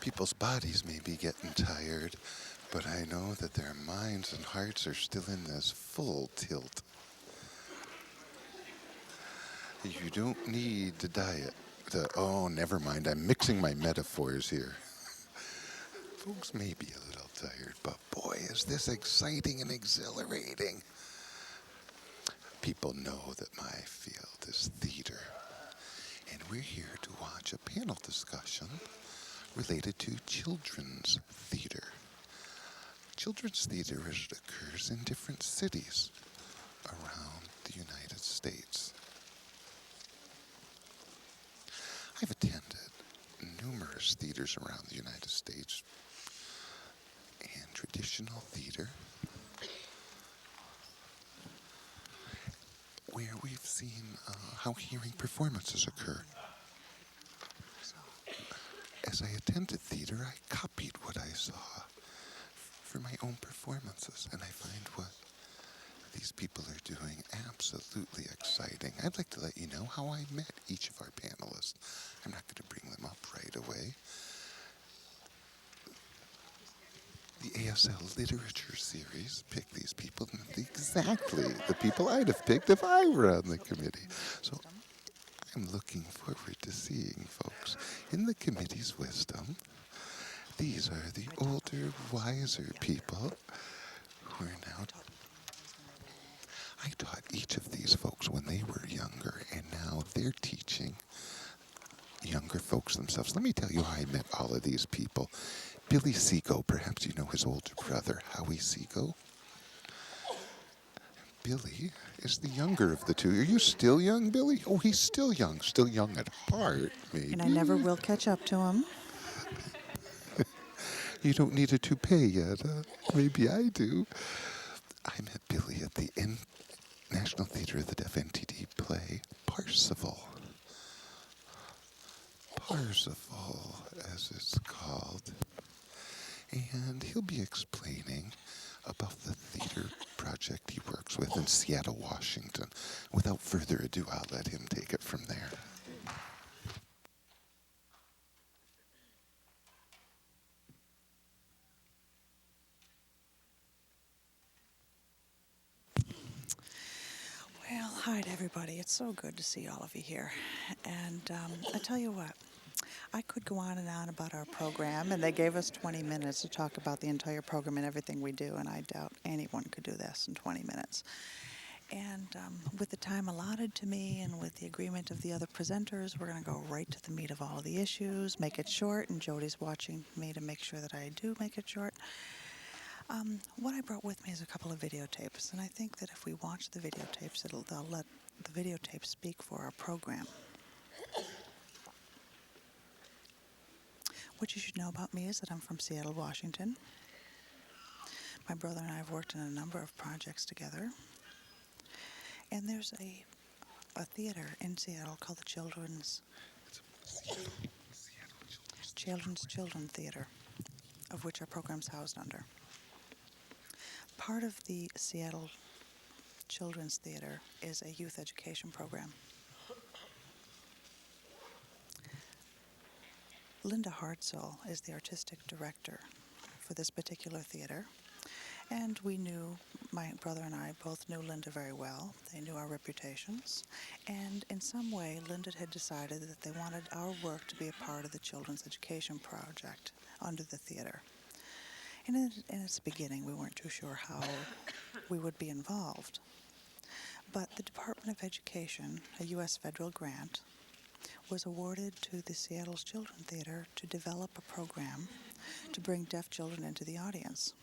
People's bodies may be getting tired, but I know that their minds and hearts are still in this full tilt. You don't need to diet. Oh, never mind. I'm mixing my metaphors here. Folks may be a little tired, but boy, is this exciting and exhilarating. People know that my field is theater, and we're here to watch a panel discussion related to children's theater. Children's theater occurs in different cities around the United States. I've attended numerous theaters around the United States, and traditional theater, where we've seen how hearing performances occur. As I attended theater, I copied what I saw for my own performances, and I find what these people are doing absolutely exciting. I'd like to let you know how I met each of our panelists. I'm not going to bring them up right away. The ASL literature series picked these people, and exactly the people I'd have picked if I were on the committee. So I'm looking forward to seeing folks in the committee's wisdom. These are the older, wiser people who are now... I taught each of these folks when they were younger, and now they're teaching younger folks themselves. Let me tell you how I met all of these people. Billy Seago, perhaps you know his older brother, Howie Seago. Billy is the younger of the two. Are you still young, Billy? Oh, he's still young at heart, maybe. And I never will catch up to him. You don't need a toupee yet, huh? Maybe I do. I met Billy at the National Theatre of the Deaf NTD play, Parsifal. Parsifal, as it's called. And he'll be explaining about the theater project he works with in Seattle, Washington. Without further ado, I'll let him take it from there. Well, hi to everybody. It's so good to see all of you here. And I tell you what, I could go on and on about our program, and they gave us 20 minutes to talk about the entire program and everything we do, and I doubt anyone could do this in 20 minutes. And with the time allotted to me and with the agreement of the other presenters, we're going to go right to the meat of all of the issues, make it short, and Jody's watching me to make sure that I do make it short. What I brought with me is a couple of videotapes, and I think that if we watch the videotapes, they'll let the videotapes speak for our program. What you should know about me is that I'm from Seattle, Washington. My brother and I have worked in a number of projects together. And there's a theater in Seattle called the Children's Children Theater, of which our program's housed under. Part of the Seattle Children's Theater is a youth education program. Linda Hartzell is the artistic director for this particular theater, and my brother and I both knew Linda very well. They knew our reputations, and in some way Linda had decided that they wanted our work to be a part of the children's education project under the theater. And in its beginning, we weren't too sure how we would be involved. But the Department of Education, a U.S. federal grant, was awarded to the Seattle's Children's Theater to develop a program to bring deaf children into the audience.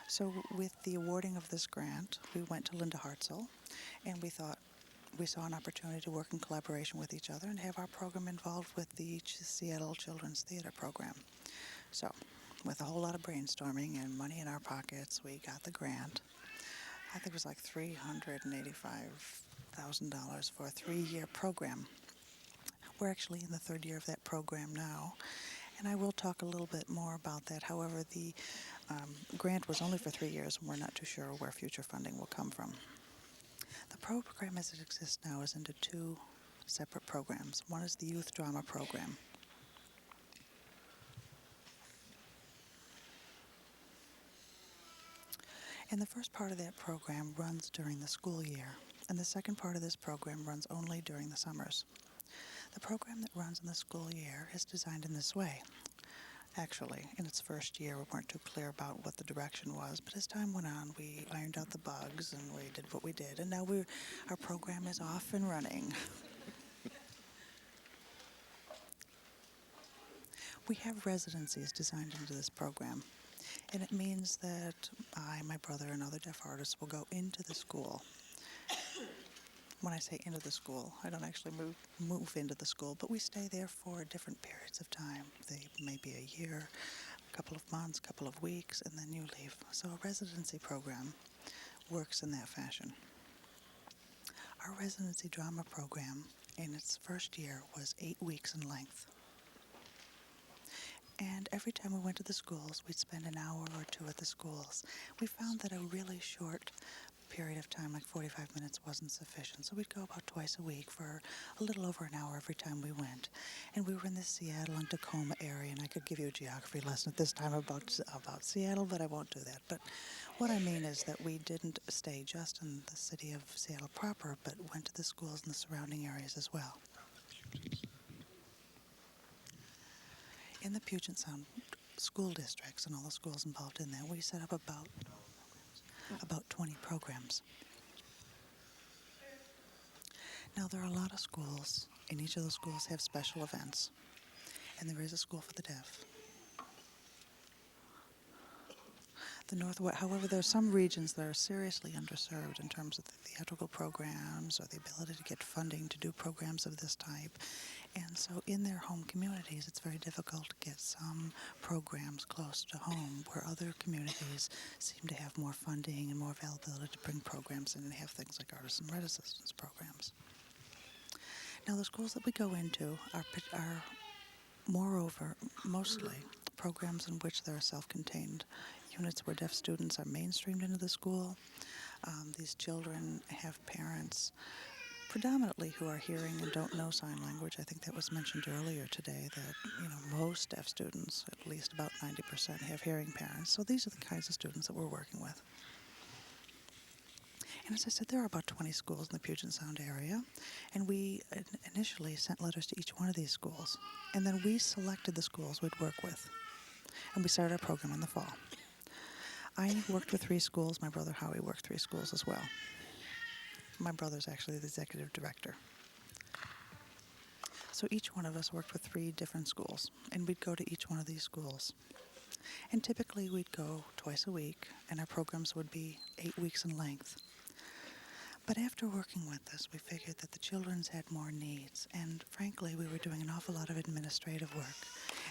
So with the awarding of this grant, we went to Linda Hartzell, and we saw an opportunity to work in collaboration with each other and have our program involved with the Seattle Children's Theater program. So, with a whole lot of brainstorming and money in our pockets, we got the grant. I think it was like $385,000 for a 3-year program. We're actually in the 3rd year of that program now, and I will talk a little bit more about that. However, the grant was only for 3 years, and we're not too sure where future funding will come from. The program as it exists now is into 2 separate programs. One is the youth drama program. And the first part of that program runs during the school year, and the second part of this program runs only during the summers. The program that runs in the school year is designed in this way. Actually, in its first year, we weren't too clear about what the direction was, but as time went on, we ironed out the bugs and we did what we did, and now our program is off and running. We have residencies designed into this program, and it means that I, my brother, and other deaf artists will go into the school. When I say into the school, I don't actually move into the school, but we stay there for different periods of time. They may be a year, a couple of months, a couple of weeks, and then you leave. So a residency program works in that fashion. Our residency drama program in its first year was 8 weeks in length. And every time we went to the schools, we'd spend an hour or two at the schools. We found that a really short period of time, like 45 minutes, wasn't sufficient. So we'd go about twice a week for a little over an hour every time we went. And we were in the Seattle and Tacoma area, and I could give you a geography lesson at this time about Seattle, but I won't do that. But what I mean is that we didn't stay just in the city of Seattle proper, but went to the schools in the surrounding areas as well. In the Puget Sound school districts and all the schools involved in that, we set up about 20 programs. Now, there are a lot of schools, and each of those schools have special events, and there is a school for the deaf. However, there are some regions that are seriously underserved in terms of the theatrical programs or the ability to get funding to do programs of this type. And so in their home communities, it's very difficult to get some programs close to home where other communities seem to have more funding and more availability to bring programs in and have things like artist and red assistance programs. Now, the schools that we go into are moreover, mostly programs in which there are self-contained units where deaf students are mainstreamed into the school. These children have parents predominantly who are hearing and don't know sign language. I think that was mentioned earlier today that, most deaf students, at least about 90%, have hearing parents. So these are the kinds of students that we're working with. And as I said, there are about 20 schools in the Puget Sound area, and we initially sent letters to each one of these schools, and then we selected the schools we'd work with, and we started our program in the fall. I worked with 3 schools. My brother Howie worked 3 schools as well. My brother's actually the executive director. So each one of us worked with 3 different schools, and we'd go to each one of these schools. And typically we'd go twice a week, and our programs would be 8 weeks in length. But after working with this, we figured that the children's had more needs, and frankly, we were doing an awful lot of administrative work.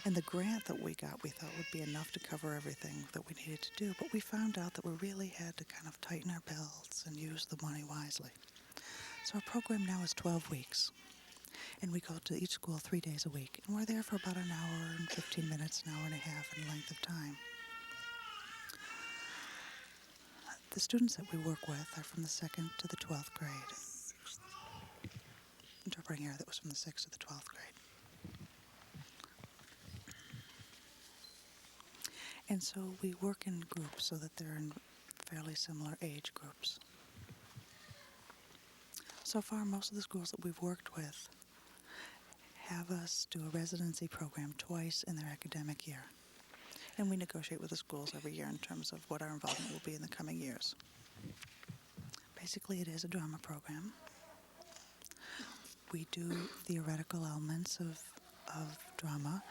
And the grant that we got, we thought would be enough to cover everything that we needed to do, but we found out that we really had to kind of tighten our belts and use the money wisely. So our program now is 12 weeks, and we go to each school 3 days a week, and we're there for about an hour and 15 minutes, an hour and a half in length of time. The students that we work with are from the 2nd to the 12th grade. Interpreting here, that was from the 6th to the 12th grade. And so we work in groups so that they're in fairly similar age groups. So far, most of the schools that we've worked with have us do a residency program twice in their academic year. And we negotiate with the schools every year in terms of what our involvement will be in the coming years. Basically, it is a drama program. We do theoretical elements of drama.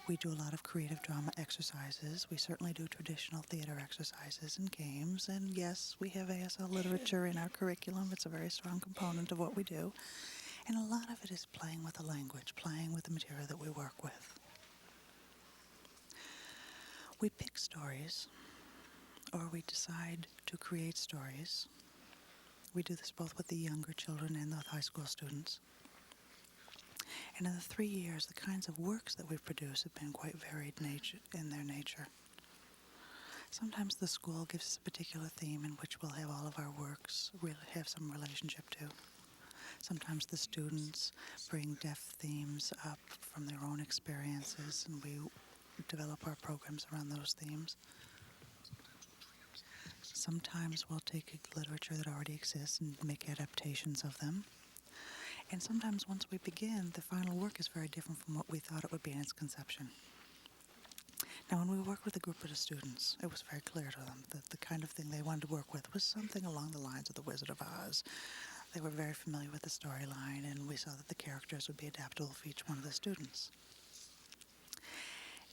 We do a lot of creative drama exercises. We certainly do traditional theater exercises and games. And yes, we have ASL literature in our curriculum. It's a very strong component of what we do. And a lot of it is playing with the language, playing with the material that we work with. We pick stories, or we decide to create stories. We do this both with the younger children and the high school students. And in the 3 years, the kinds of works that we've produced have been quite varied in their nature. Sometimes the school gives us a particular theme in which we'll have all of our works have some relationship to. Sometimes the students bring deaf themes up from their own experiences, and we develop our programs around those themes. Sometimes we'll take literature that already exists and make adaptations of them. And sometimes once we begin, the final work is very different from what we thought it would be in its conception. Now, when we worked with a group of the students, it was very clear to them that the kind of thing they wanted to work with was something along the lines of The Wizard of Oz. They were very familiar with the storyline, and we saw that the characters would be adaptable for each one of the students.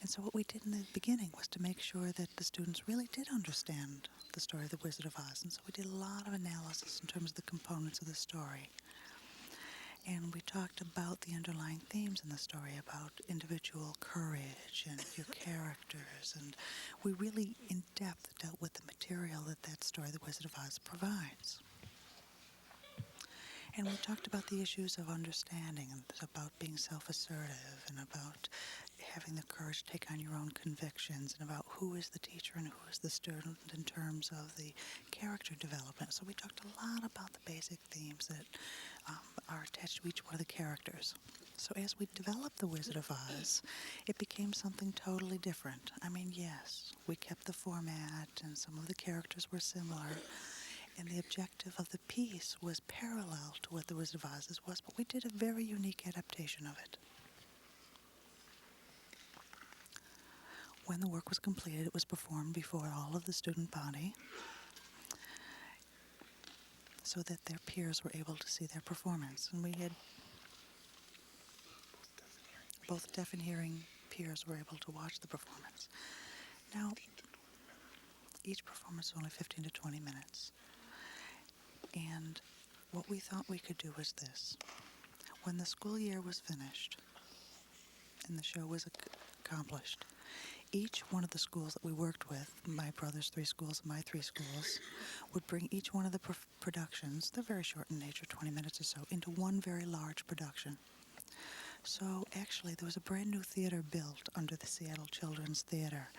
And so what we did in the beginning was to make sure that the students really did understand the story of The Wizard of Oz. And so we did a lot of analysis in terms of the components of the story. And we talked about the underlying themes in the story, about individual courage and your characters. And we really, in depth, dealt with the material that story, The Wizard of Oz, provides. And we talked about the issues of understanding, and about being self-assertive, and about having the courage to take on your own convictions, and about who is the teacher and who is the student in terms of the character development. So we talked a lot about the basic themes that are attached to each one of the characters. So as we developed The Wizard of Oz, it became something totally different. I mean, yes, we kept the format, and some of the characters were similar, and the objective of the piece was parallel to what The Wizard of Oz was, but we did a very unique adaptation of it. When the work was completed, it was performed before all of the student body so that their peers were able to see their performance. And we had both deaf and hearing peers were able to watch the performance. Now, each performance was only 15 to 20 minutes. And what we thought we could do was this. When the school year was finished and the show was accomplished, each one of the schools that we worked with, my brother's 3 schools and my 3 schools, would bring each one of the productions, they're very short in nature, 20 minutes or so, into one very large production. So actually there was a brand new theater built under the Seattle Children's Theater.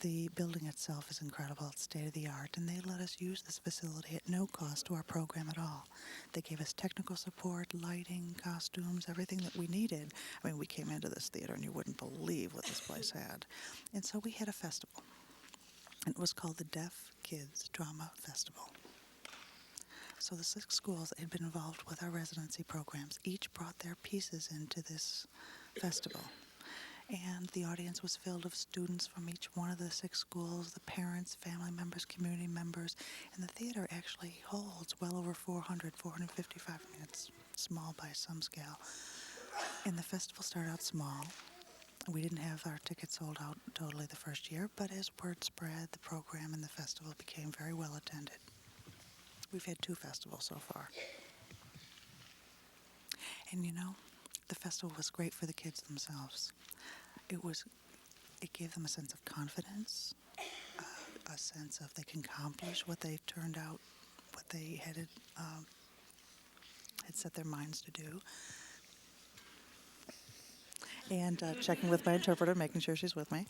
The building itself is incredible, it's state-of-the-art, and they let us use this facility at no cost to our program at all. They gave us technical support, lighting, costumes, everything that we needed. I mean, we came into this theater and you wouldn't believe what this place had. And so we had a festival, and it was called the Deaf Kids Drama Festival. So the 6 schools that had been involved with our residency programs each brought their pieces into this festival. And the audience was filled of students from each one of the 6 schools, the parents, family members, community members, and the theater actually holds well over 455 minutes, small by some scale. And the festival started out small. We didn't have our tickets sold out totally the first year, but as word spread, the program and the festival became very well attended. We've had 2 festivals so far. And you know, the festival was great for the kids themselves. It gave them a sense of confidence, a sense of they can accomplish what they've turned out, what they had set their minds to do. And checking with my interpreter, making sure she's with me.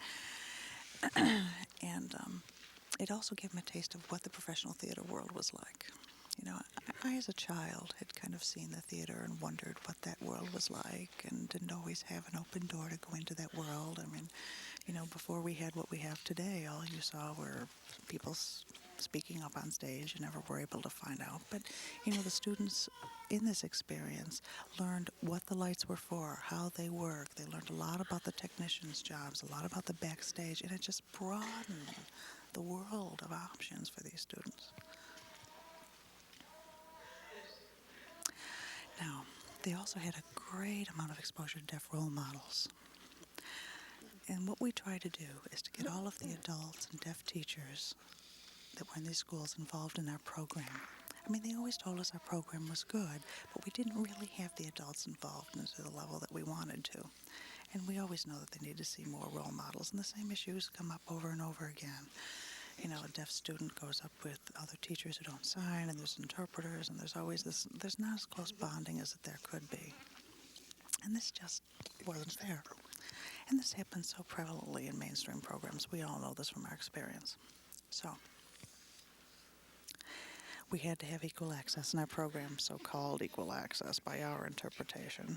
And it also gave them a taste of what the professional theater world was like. You know, I as a child had kind of seen the theater and wondered what that world was like, and didn't always have an open door to go into that world. I mean, you know, before we had what we have today, all you saw were people speaking up on stage. You never were able to find out. But, you know, the students in this experience learned what the lights were for, how they work. They learned a lot about the technicians' jobs, a lot about the backstage, and it just broadened the world of options for these students. Now, they also had a great amount of exposure to deaf role models. And what we try to do is to get all of the adults and deaf teachers that were in these schools involved in our program. I mean, they always told us our program was good, but we didn't really have the adults involved to the level that we wanted to. And we always know that they need to see more role models, and the same issues come up over and over again. You know, a deaf student goes up with other teachers who don't sign, and there's interpreters, and there's always this, there's not as close bonding as there could be. And this just wasn't fair. And this happens so prevalently in mainstream programs. We all know this from our experience. So we had to have equal access in our program, so-called equal access by our interpretation.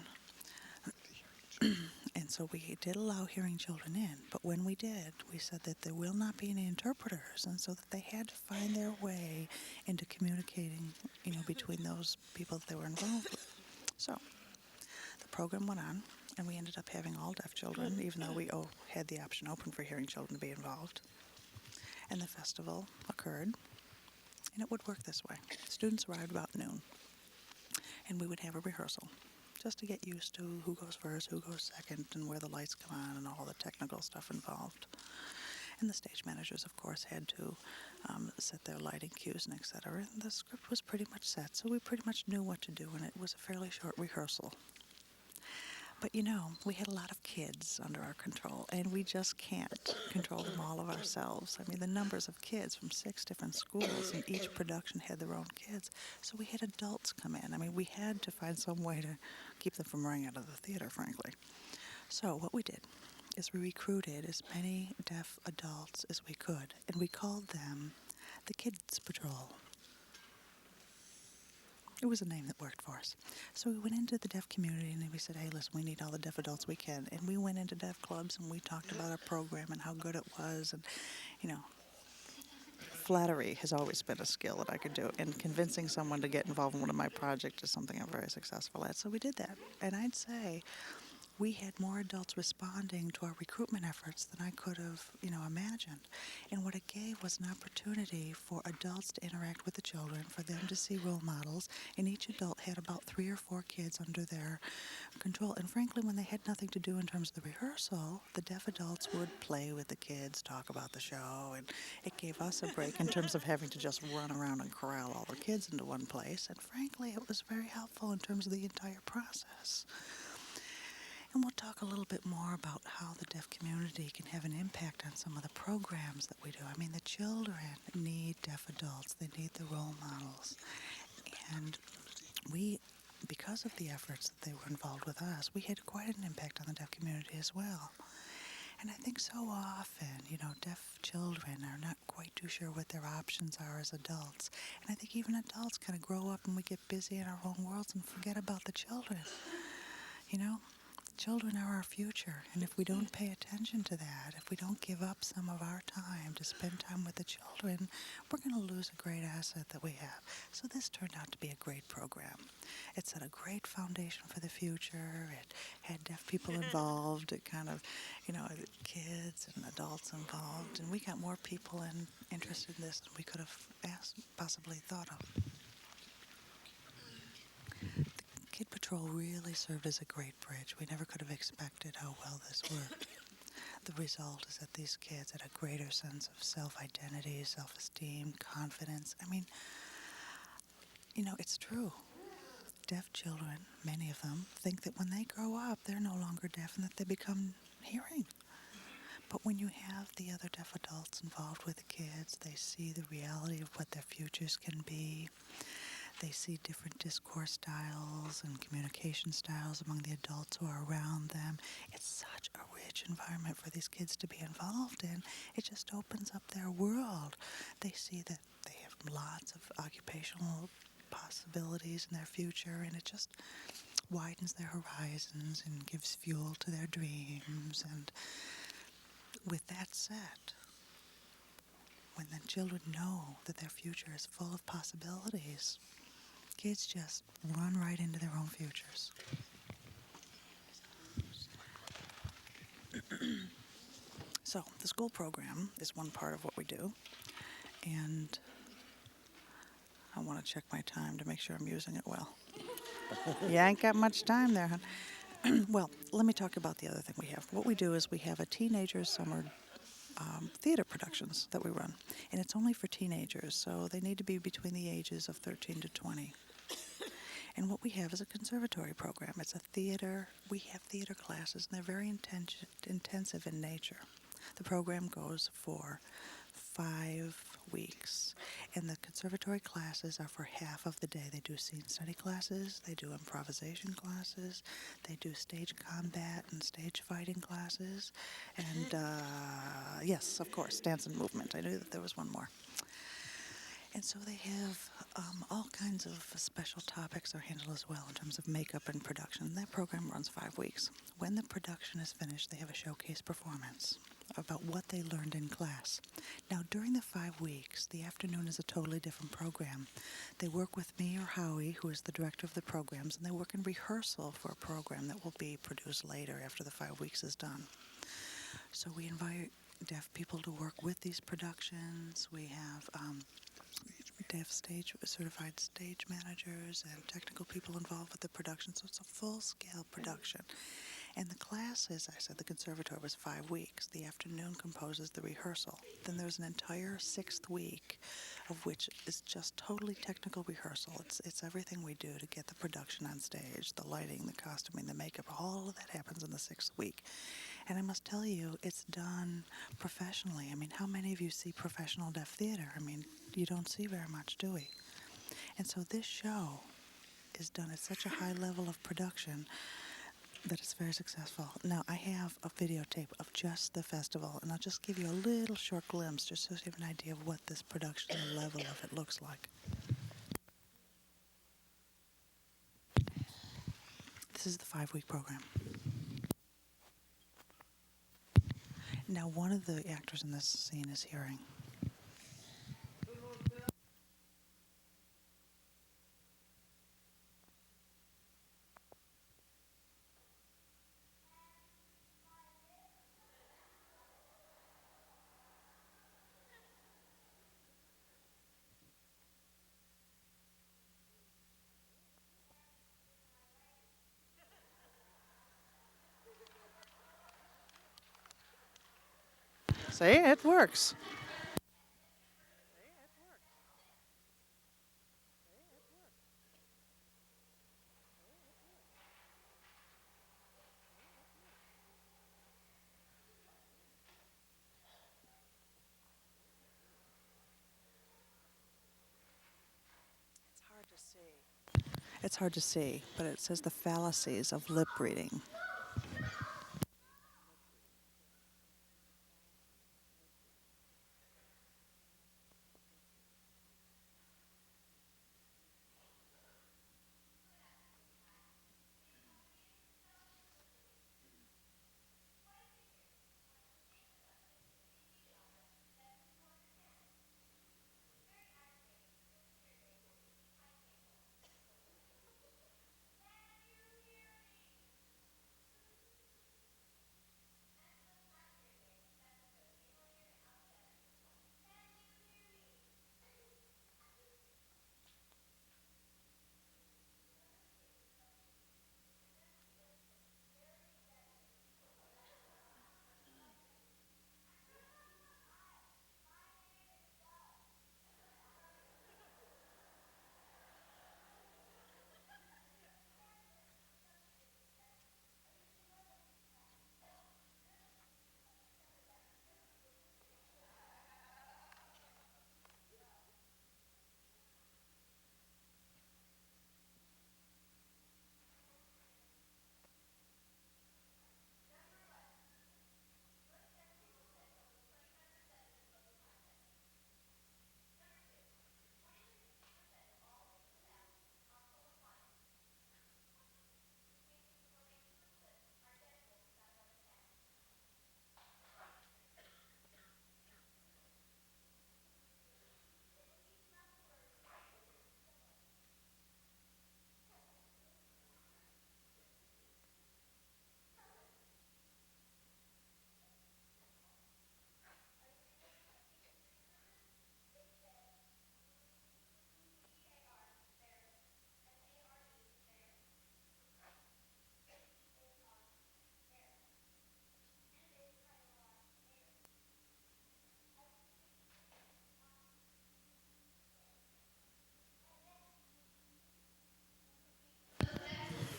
And so we did allow hearing children in, but when we did, we said that there will not be any interpreters, and so that they had to find their way into communicating, between those people that they were involved with. So the program went on, and we ended up having all deaf children, even though we had the option open for hearing children to be involved. And the festival occurred, and it would work this way. Students arrived about noon, and we would have a rehearsal just to get used to who goes first, who goes second, and where the lights come on, and all the technical stuff involved. And the stage managers, of course, had to set their lighting cues and etc. And the script was pretty much set, so we pretty much knew what to do, and it was a fairly short rehearsal. But we had a lot of kids under our control, and we just can't control them all of ourselves. I mean, the numbers of kids from 6 different schools, and each production had their own kids. So we had adults come in. I mean, we had to find some way to keep them from running out of the theater, frankly. So what we did is we recruited as many deaf adults as we could, and we called them the Kids Patrol. It was a name that worked for us. So we went into the deaf community and we said, hey, listen, we need all the deaf adults we can. And we went into deaf clubs and we talked about our program and how good it was. And, flattery has always been a skill that I could do. And convincing someone to get involved in one of my projects is something I'm very successful at. So we did that. And I'd say we had more adults responding to our recruitment efforts than I could have, imagined. And what it gave was an opportunity for adults to interact with the children, for them to see role models, and each adult had about 3 or 4 kids under their control. And frankly, when they had nothing to do in terms of the rehearsal, the deaf adults would play with the kids, talk about the show, and it gave us a break in terms of having to just run around and corral all the kids into one place. And frankly, it was very helpful in terms of the entire process. And we'll talk a little bit more about how the deaf community can have an impact on some of the programs that we do. I mean, the children need deaf adults. They need the role models. And we, because of the efforts that they were involved with us, we had quite an impact on the deaf community as well. And I think so often, deaf children are not quite too sure what their options are as adults. And I think even adults kind of grow up and we get busy in our own worlds and forget about the children. Children are our future, and if we don't pay attention to that, if we don't give up some of our time to spend time with the children, we're going to lose a great asset that we have. So this turned out to be a great program. It set a great foundation for the future. It had deaf people involved. It kind of, kids and adults involved, and we got more people interested in this than we could have possibly thought of. Kid Patrol really served as a great bridge. We never could have expected how well this worked. The result is that these kids had a greater sense of self-identity, self-esteem, confidence. I mean, it's true. Deaf children, many of them, think that when they grow up, they're no longer deaf and that they become hearing. But when you have the other deaf adults involved with the kids, they see the reality of what their futures can be. They see different discourse styles and communication styles among the adults who are around them. It's such a rich environment for these kids to be involved in. It just opens up their world. They see that they have lots of occupational possibilities in their future, and it just widens their horizons and gives fuel to their dreams. And with that said, when the children know that their future is full of possibilities, kids just run right into their own futures. So the school program is one part of what we do, and I want to check my time to make sure I'm using it well. You ain't got much time there, hon. Well, let me talk about the other thing we have. What we do is we have a teenager summer theater productions that we run, and it's only for teenagers, so they need to be between the ages of 13 to 20. And what we have is a conservatory program. It's a theater. We have theater classes, and they're very intensive in nature. The program goes for 5 weeks, and the conservatory classes are for half of the day. They do scene study classes, they do improvisation classes, they do stage combat and stage fighting classes, and yes, of course, dance and movement. I knew that there was one more. And so they have all kinds of special topics are handled as well in terms of makeup and production. That program runs 5 weeks. When the production is finished, they have a showcase performance about what they learned in class. Now, during the 5 weeks, the afternoon is a totally different program. They work with me or Howie, who is the director of the programs, and they work in rehearsal for a program that will be produced later after the 5 weeks is done. So we invite deaf people to work with these productions. We have deaf certified stage managers and technical people involved with the production. So it's a full-scale production. And the class, as I said, the conservatoire was 5 weeks. The afternoon composes the rehearsal. Then there's an entire 6th week of which is just totally technical rehearsal. It's everything we do to get the production on stage, the lighting, the costuming, the makeup, all of that happens in the 6th week. And I must tell you, it's done professionally. I mean, how many of you see professional deaf theater? I mean, you don't see very much, do we? And so this show is done at such a high level of production that it's very successful. Now, I have a videotape of just the festival, and I'll just give you a little short glimpse just so you have an idea of what this production level of it looks like. This is the 5-week program. Now, one of the actors in this scene is hearing. See, it works. It's hard to see, but it says the fallacies of lip reading.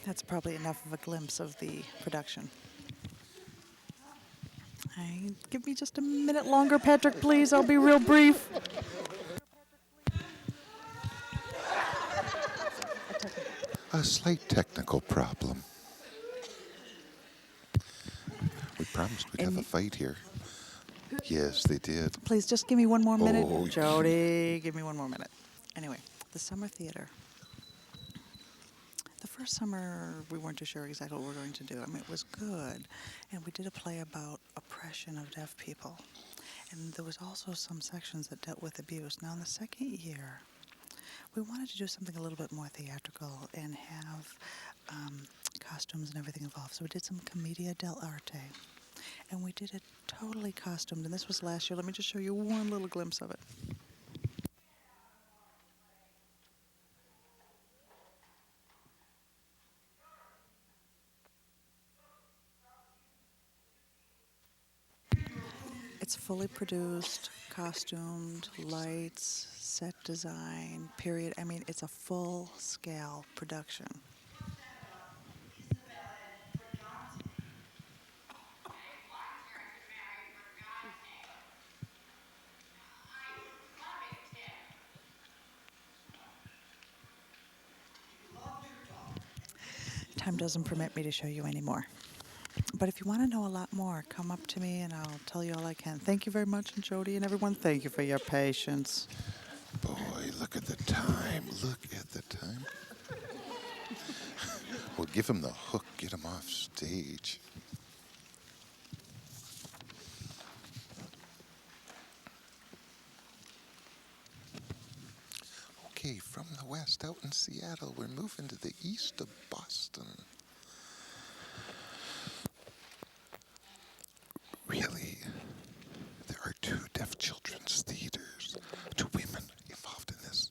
That's probably enough of a glimpse of the production. Give me just a minute longer, Patrick, please. I'll be real brief. A slight technical problem. We promised we'd have a fight here. Yes, they did. Please just give me one more minute. Oh, Jody, give me one more minute. Anyway, the summer theater. The first summer, we weren't too sure exactly what we were going to do. I mean, it was good. And we did a play about oppression of deaf people. And there was also some sections that dealt with abuse. Now, in the second year, we wanted to do something a little bit more theatrical and have costumes and everything involved. So we did some commedia dell'arte. And we did it totally costumed. And this was last year. Let me just show you one little glimpse of it. It's fully produced, costumed, lights, set design, period. I mean, it's a full-scale production. Time doesn't permit me to show you anymore. But if you want to know a lot more, come up to me and I'll tell you all I can. Thank you very much, and Jody and everyone, thank you for your patience. boy, look at the time. Look at the time. Well, give him the hook. Get him off stage. Okay, from the west out in Seattle, we're moving to the east of Boston. Really, there are two deaf children's theaters, two women involved in this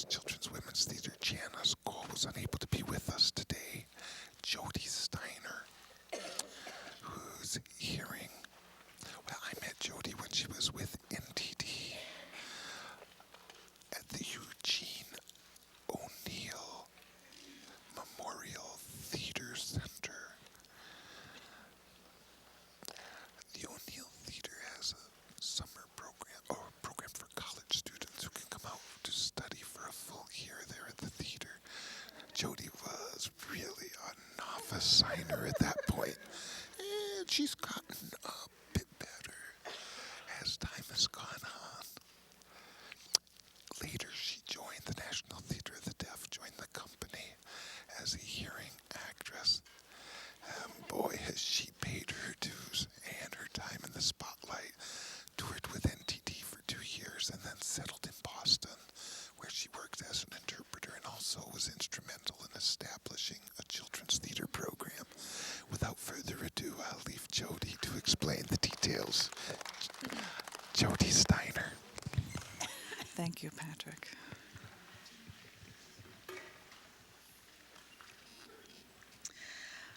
children's women's theater. Janice Cole was unable to be with us today. Jody Steiner, who's hearing. Well, I met Jody when she was with NTD at the Eugene O'Neill Memorial Theater Center. The O'Neill Theater has a summer program, or a program for college students who can come out to study for a full year there at the theater. Jody was really a novice signer at that point, and she's gotten a bit better as time has gone on. Later, she joined the National Theater of the Deaf, joined the company as a hearing actress. Boy, has she paid her dues and her time in the spotlight. Toured with NTD for 2 years and then settled in Boston, where she worked as an interpreter and also was instrumental in establishing a children's theater program. Without further ado, I'll leave Jody to explain the details. Jody Steiner. Thank you, Patrick.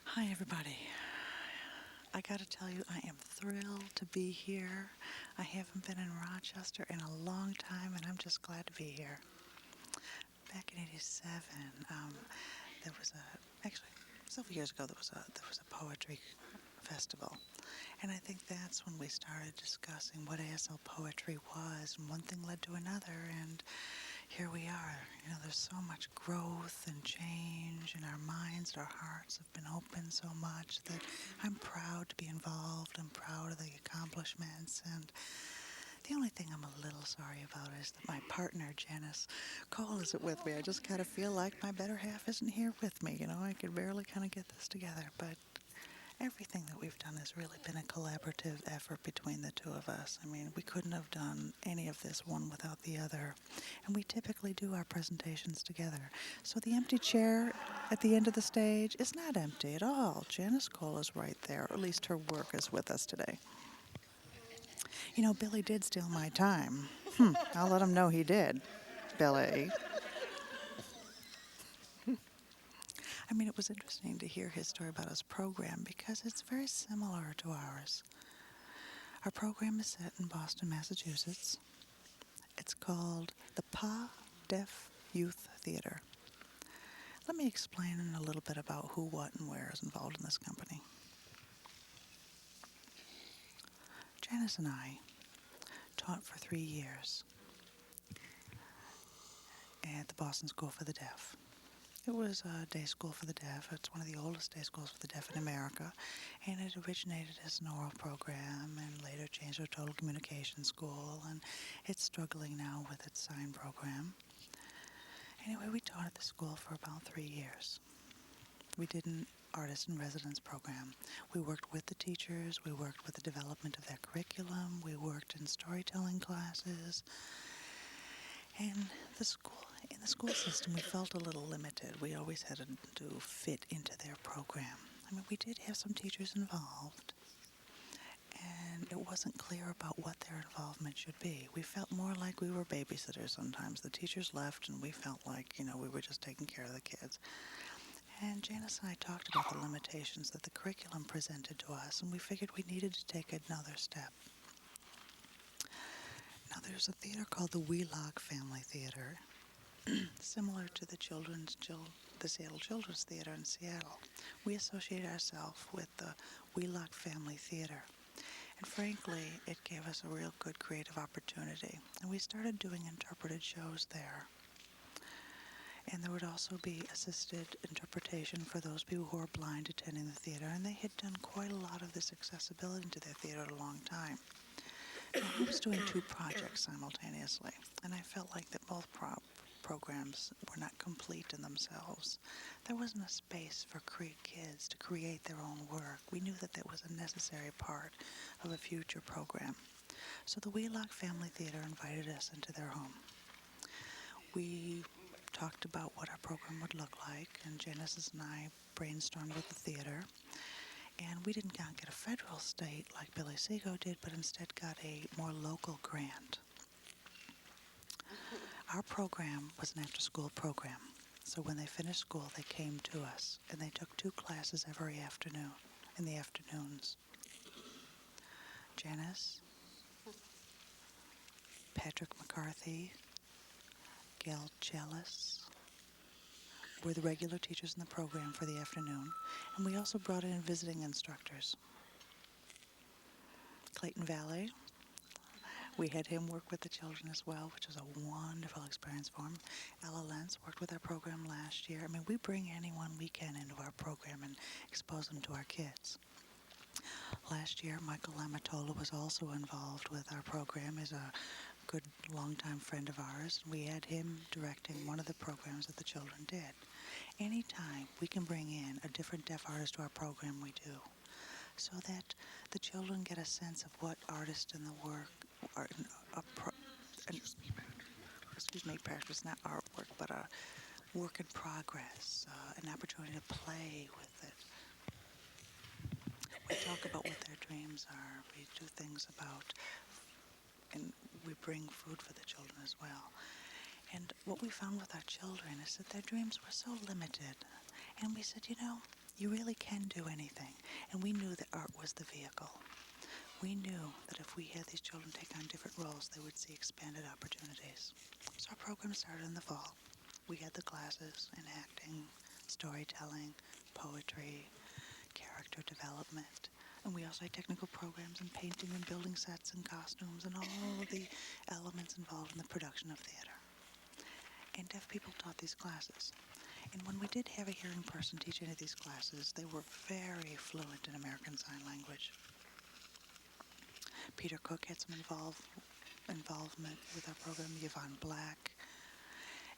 Hi, everybody. I gotta tell you, I am thrilled to be here. I haven't been in Rochester in a long time, and I'm just glad to be here. Back in '87, there was actually several years ago, there was a poetry festival, and I think that's when we started discussing what ASL poetry was, and one thing led to another, and here we are. You know, there's so much growth and change in our minds, and our hearts have been opened so much that I'm proud to be involved. I'm proud of the accomplishments, and the only thing I'm a little sorry about is that my partner, Janice Cole, isn't with me. I just kind of feel like my better half isn't here with me. You know, I could barely kind of get this together, but everything that we've done has really been a collaborative effort between the two of us. I mean, we couldn't have done any of this one without the other. And we typically do our presentations together. So the empty chair at the end of the stage is not empty at all. Janice Cole is right there, or at least her work is with us today. You know, Billy did steal my time. I'll let him know he did, Billy. I mean, it was interesting to hear his story about his program because it's very similar to ours. Our program is set in Boston, Massachusetts. It's called the Pa Deaf Youth Theater. Let me explain a little bit about who, what, and where is involved in this company. Janice and I taught for 3 years at the Boston School for the Deaf. It was a day school for the deaf. It's one of the oldest day schools for the deaf in America, and it originated as an oral program and later changed to a total communication school, and it's struggling now with its sign program. Anyway, we taught at the school for about 3 years. We did an artist in residence program. We worked with the teachers, we worked with the development of their curriculum, we worked in storytelling classes, and in the school system, we felt a little limited. We always had to fit into their program. I mean, we did have some teachers involved, and it wasn't clear about what their involvement should be. We felt more like we were babysitters sometimes. The teachers left, and we felt like, we were just taking care of the kids. And Janice and I talked about the limitations that the curriculum presented to us, and we figured we needed to take another step. Now, there's a theater called the Wheelock Family Theater, similar to the Seattle Children's Theater in Seattle. We associate ourselves with the Wheelock Family Theater. And frankly, it gave us a real good creative opportunity. And we started doing interpreted shows there. And there would also be assisted interpretation for those people who are blind attending the theater. And they had done quite a lot of this accessibility into their theater at a long time. Now, I was doing 2 projects simultaneously, and I felt like that both programs were not complete in themselves. There wasn't a space for kids to create their own work. We knew that that was a necessary part of a future program. So the Wheelock Family Theater invited us into their home. We talked about what our program would look like, and Janice and I brainstormed with the theater. And we didn't get a federal state like Billy Seago did, but instead got a more local grant. Our program was an after-school program. So when they finished school, they came to us, and they took 2 classes every afternoon, in the afternoons. Janice, Patrick McCarthy, Gail Chellis were the regular teachers in the program for the afternoon, and we also brought in visiting instructors. Clayton Valley, we had him work with the children as well, which was a wonderful experience for him. Ella Lentz worked with our program last year. I mean, we bring anyone we can into our program and expose them to our kids. Last year, Michael Lamatola was also involved with our program as a good longtime friend of ours. We had him directing one of the programs that the children did. Anytime we can bring in a different deaf artist to our program, we do, so that the children get a sense of what artists in the work are, Patrick, it's not artwork, but a work in progress, an opportunity to play with it. We talk about what their dreams are. We do things about, and we bring food for the children as well. And what we found with our children is that their dreams were so limited. And we said, you really can do anything. And we knew that art was the vehicle. We knew that if we had these children take on different roles, they would see expanded opportunities. So our program started in the fall. We had the classes in acting, storytelling, poetry, character development. And we also had technical programs in painting and building sets and costumes and all of the elements involved in the production of theater. And deaf people taught these classes. And when we did have a hearing person teach any of these classes, they were very fluent in American Sign Language. Peter Cook had some involvement with our program, Yvonne Black.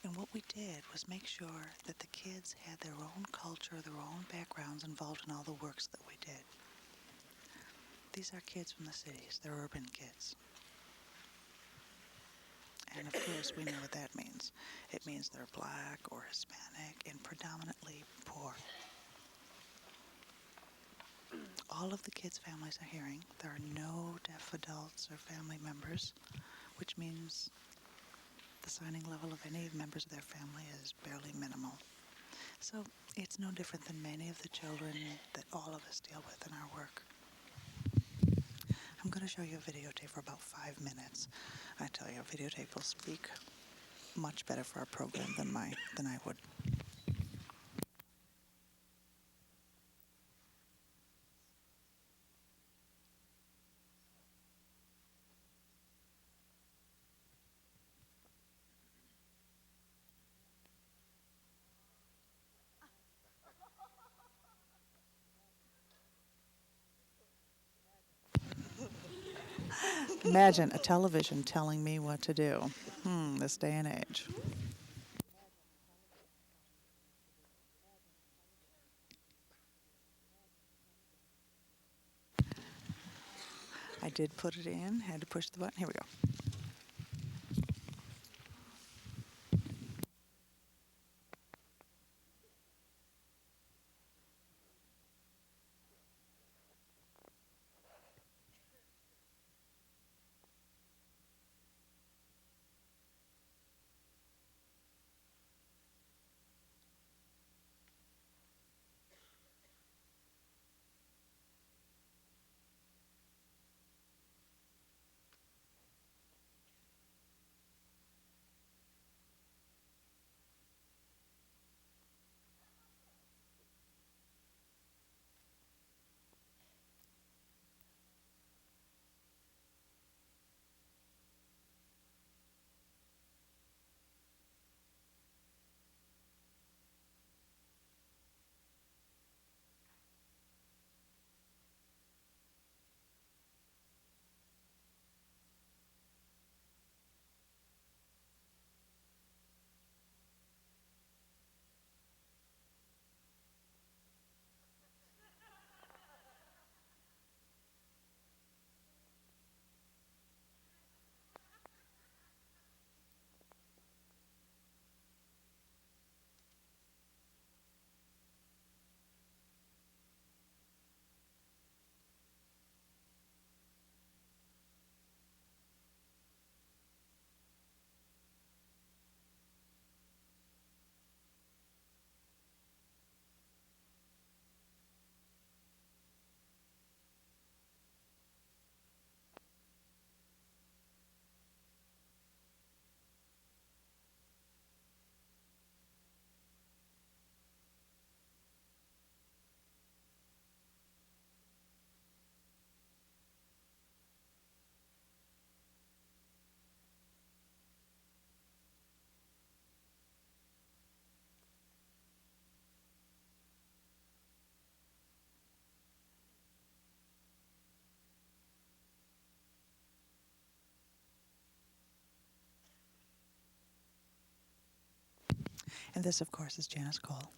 And what we did was make sure that the kids had their own culture, their own backgrounds involved in all the works that we did. These are kids from the cities. They're urban kids. And of course, we know what that means. It means they're black or Hispanic and predominantly poor. All of the kids' families are hearing. There are no deaf adults or family members, which means the signing level of any members of their family is barely minimal. So it's no different than many of the children that all of us deal with in our work. I'm going to show you a videotape for about 5 minutes. I tell you, a videotape will speak much better for our program than I would. Imagine a television telling me what to do. This day and age. I did put it in, had to push the button. Here we go. And this, of course, is Janice Cole.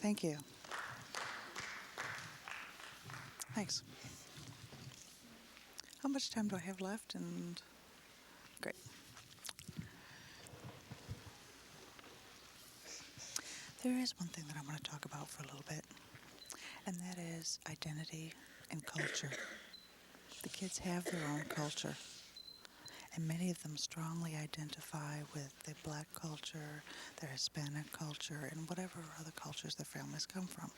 Thank you. Thanks. How much time do I have left? And great. There is one thing that I want to talk about for a little bit, and that is identity and culture. The kids have their own culture, and many of them strongly identify with the black culture, their Hispanic culture, and whatever other cultures their families come from.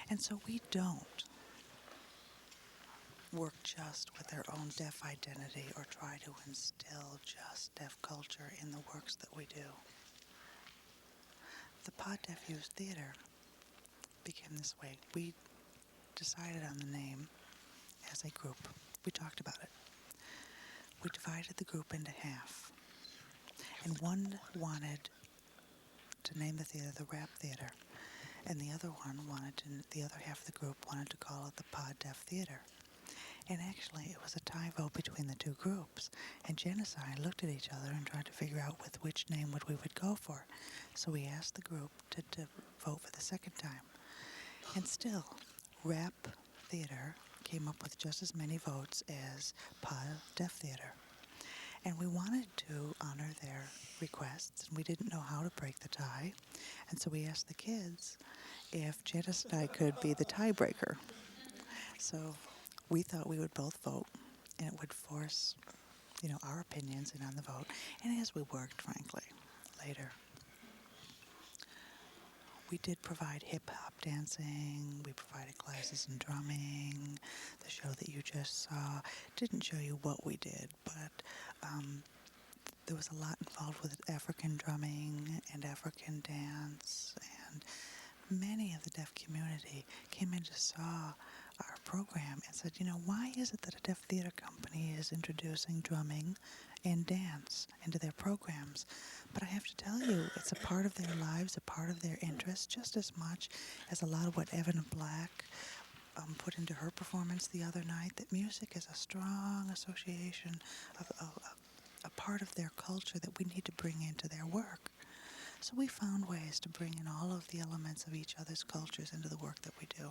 And so we don't work just with their own deaf identity or try to instill just deaf culture in the works that we do. The Pod Deaf Youth Theater became this way. We decided on the name as a group. We talked about it. We divided the group into half. And one wanted to name the theater the Rap Theater. And the other the other half of the group wanted to call it the Pod Deaf Theater. And actually, it was a tie vote between the two groups. And Janice and I looked at each other and tried to figure out with which name we would go for. So we asked the group to vote for the second time. And still, Rap Theater came up with just as many votes as Pod Deaf Theater. And we wanted to honor their requests, and we didn't know how to break the tie. And so we asked the kids if Janice and I could be the tiebreaker. So we thought we would both vote, and it would force, our opinions in on the vote. And as we worked, frankly, later, we did provide hip-hop dancing. We provided classes in drumming. The show that you just saw didn't show you what we did, but there was a lot involved with African drumming and African dance, and many of the deaf community came in to saw our program and said, why is it that a deaf theater company is introducing drumming and dance into their programs? But I have to tell you, it's a part of their lives, a part of their interests, just as much as a lot of what Evan Black put into her performance the other night, that music is a strong association of a part of their culture that we need to bring into their work. So we found ways to bring in all of the elements of each other's cultures into the work that we do.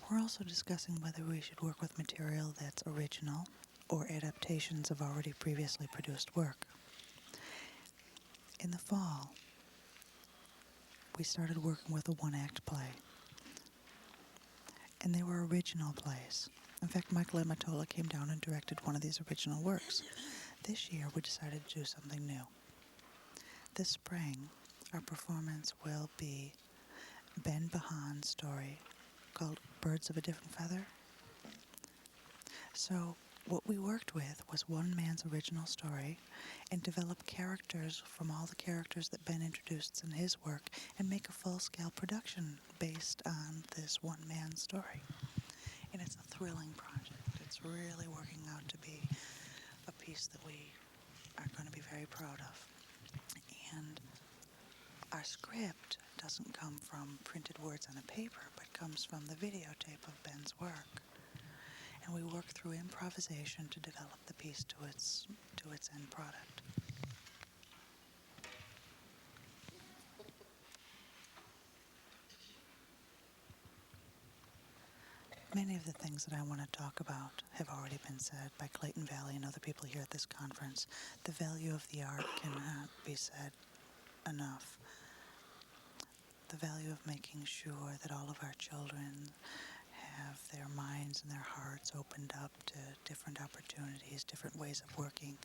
We're also discussing whether we should work with material that's original or adaptations of already previously produced work. In the fall, we started working with a one-act play. And they were original plays. In fact, Michael Amatola came down and directed one of these original works. This year, we decided to do something new. This spring, our performance will be Ben Bahan's story called Birds of a Different Feather. So what we worked with was one man's original story and develop characters from all the characters that Ben introduced in his work and make a full-scale production based on this one man's story. And it's a thrilling project. It's really working out to be a piece that we are going to be very proud of. And our script doesn't come from printed words on a paper, but comes from the videotape of Ben's work. And we work through improvisation to develop the piece to its end product. Many of the things that I want to talk about have already been said by Clayton Valley and other people here at this conference. The value of the art cannot be said enough. The value of making sure that all of our children have their minds and their hearts opened up to different opportunities, different ways of working.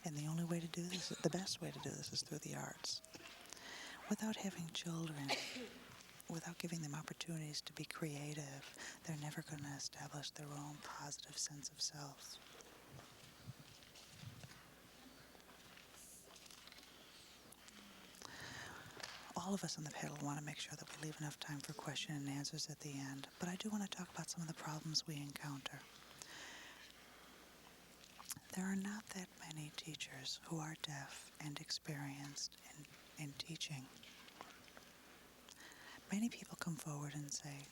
And the only way to do this, the best way to do this, is through the arts. Without having children, without giving them opportunities to be creative, they're never going to establish their own positive sense of self. All of us on the panel want to make sure that we leave enough time for question and answers at the end, but I do want to talk about some of the problems we encounter. There are not that many teachers who are deaf and experienced in teaching. Many people come forward and say,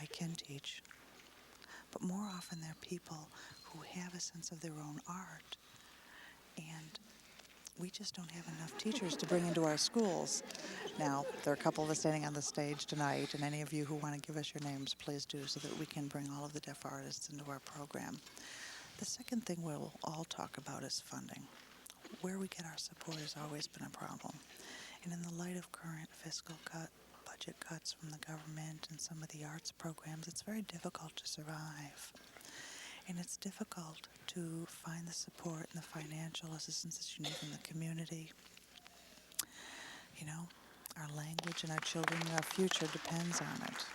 I can teach, but more often they're people who have a sense of their own art. And we just don't have enough teachers to bring into our schools. Now, there are a couple of us standing on the stage tonight, and any of you who want to give us your names, please do, so that we can bring all of the deaf artists into our program. The second thing we'll all talk about is funding. Where we get our support has always been a problem. And in the light of current fiscal budget cuts from the government and some of the arts programs, it's very difficult to survive. And it's difficult to find the support and the financial assistance that you need from the community. You know, our language and our children and our future depends on it.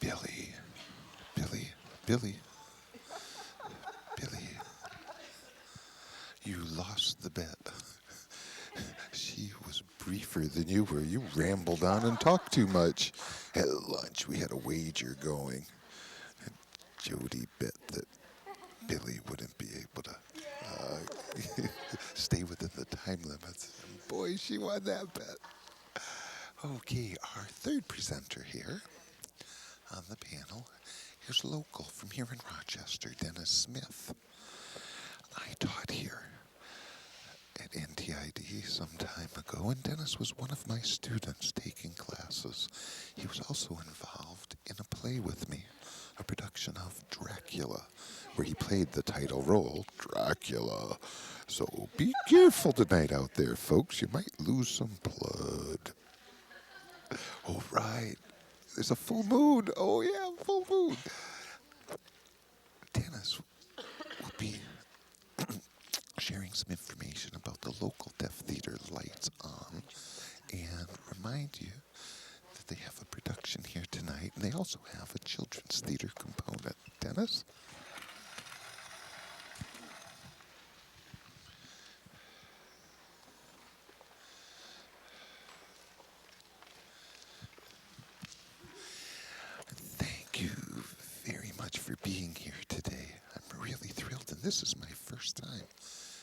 Billy, Billy, Billy, Billy. You lost the bet. She was briefer than you were. You rambled on and talked too much. At lunch, we had a wager going. And Jody bet that Billy wouldn't be able to stay within the time limits. And boy, she won that bet. Okay, our third presenter here on the panel is local from here in Rochester, Dennis Smith. I taught here at NTID some time ago, and Dennis was one of my students taking classes. He was also involved in a play with me, a production of Dracula, where he played the title role, Dracula. So be careful tonight out there, folks. You might lose some blood. Oh, right. There's a full moon. Oh, yeah, full moon. Dennis will be sharing some information about the local deaf theater Lights On, and remind you that they have a production here tonight, and they also have a children's theater component. Dennis? Thank you very much for being here today. I'm really thrilled, and this is my first time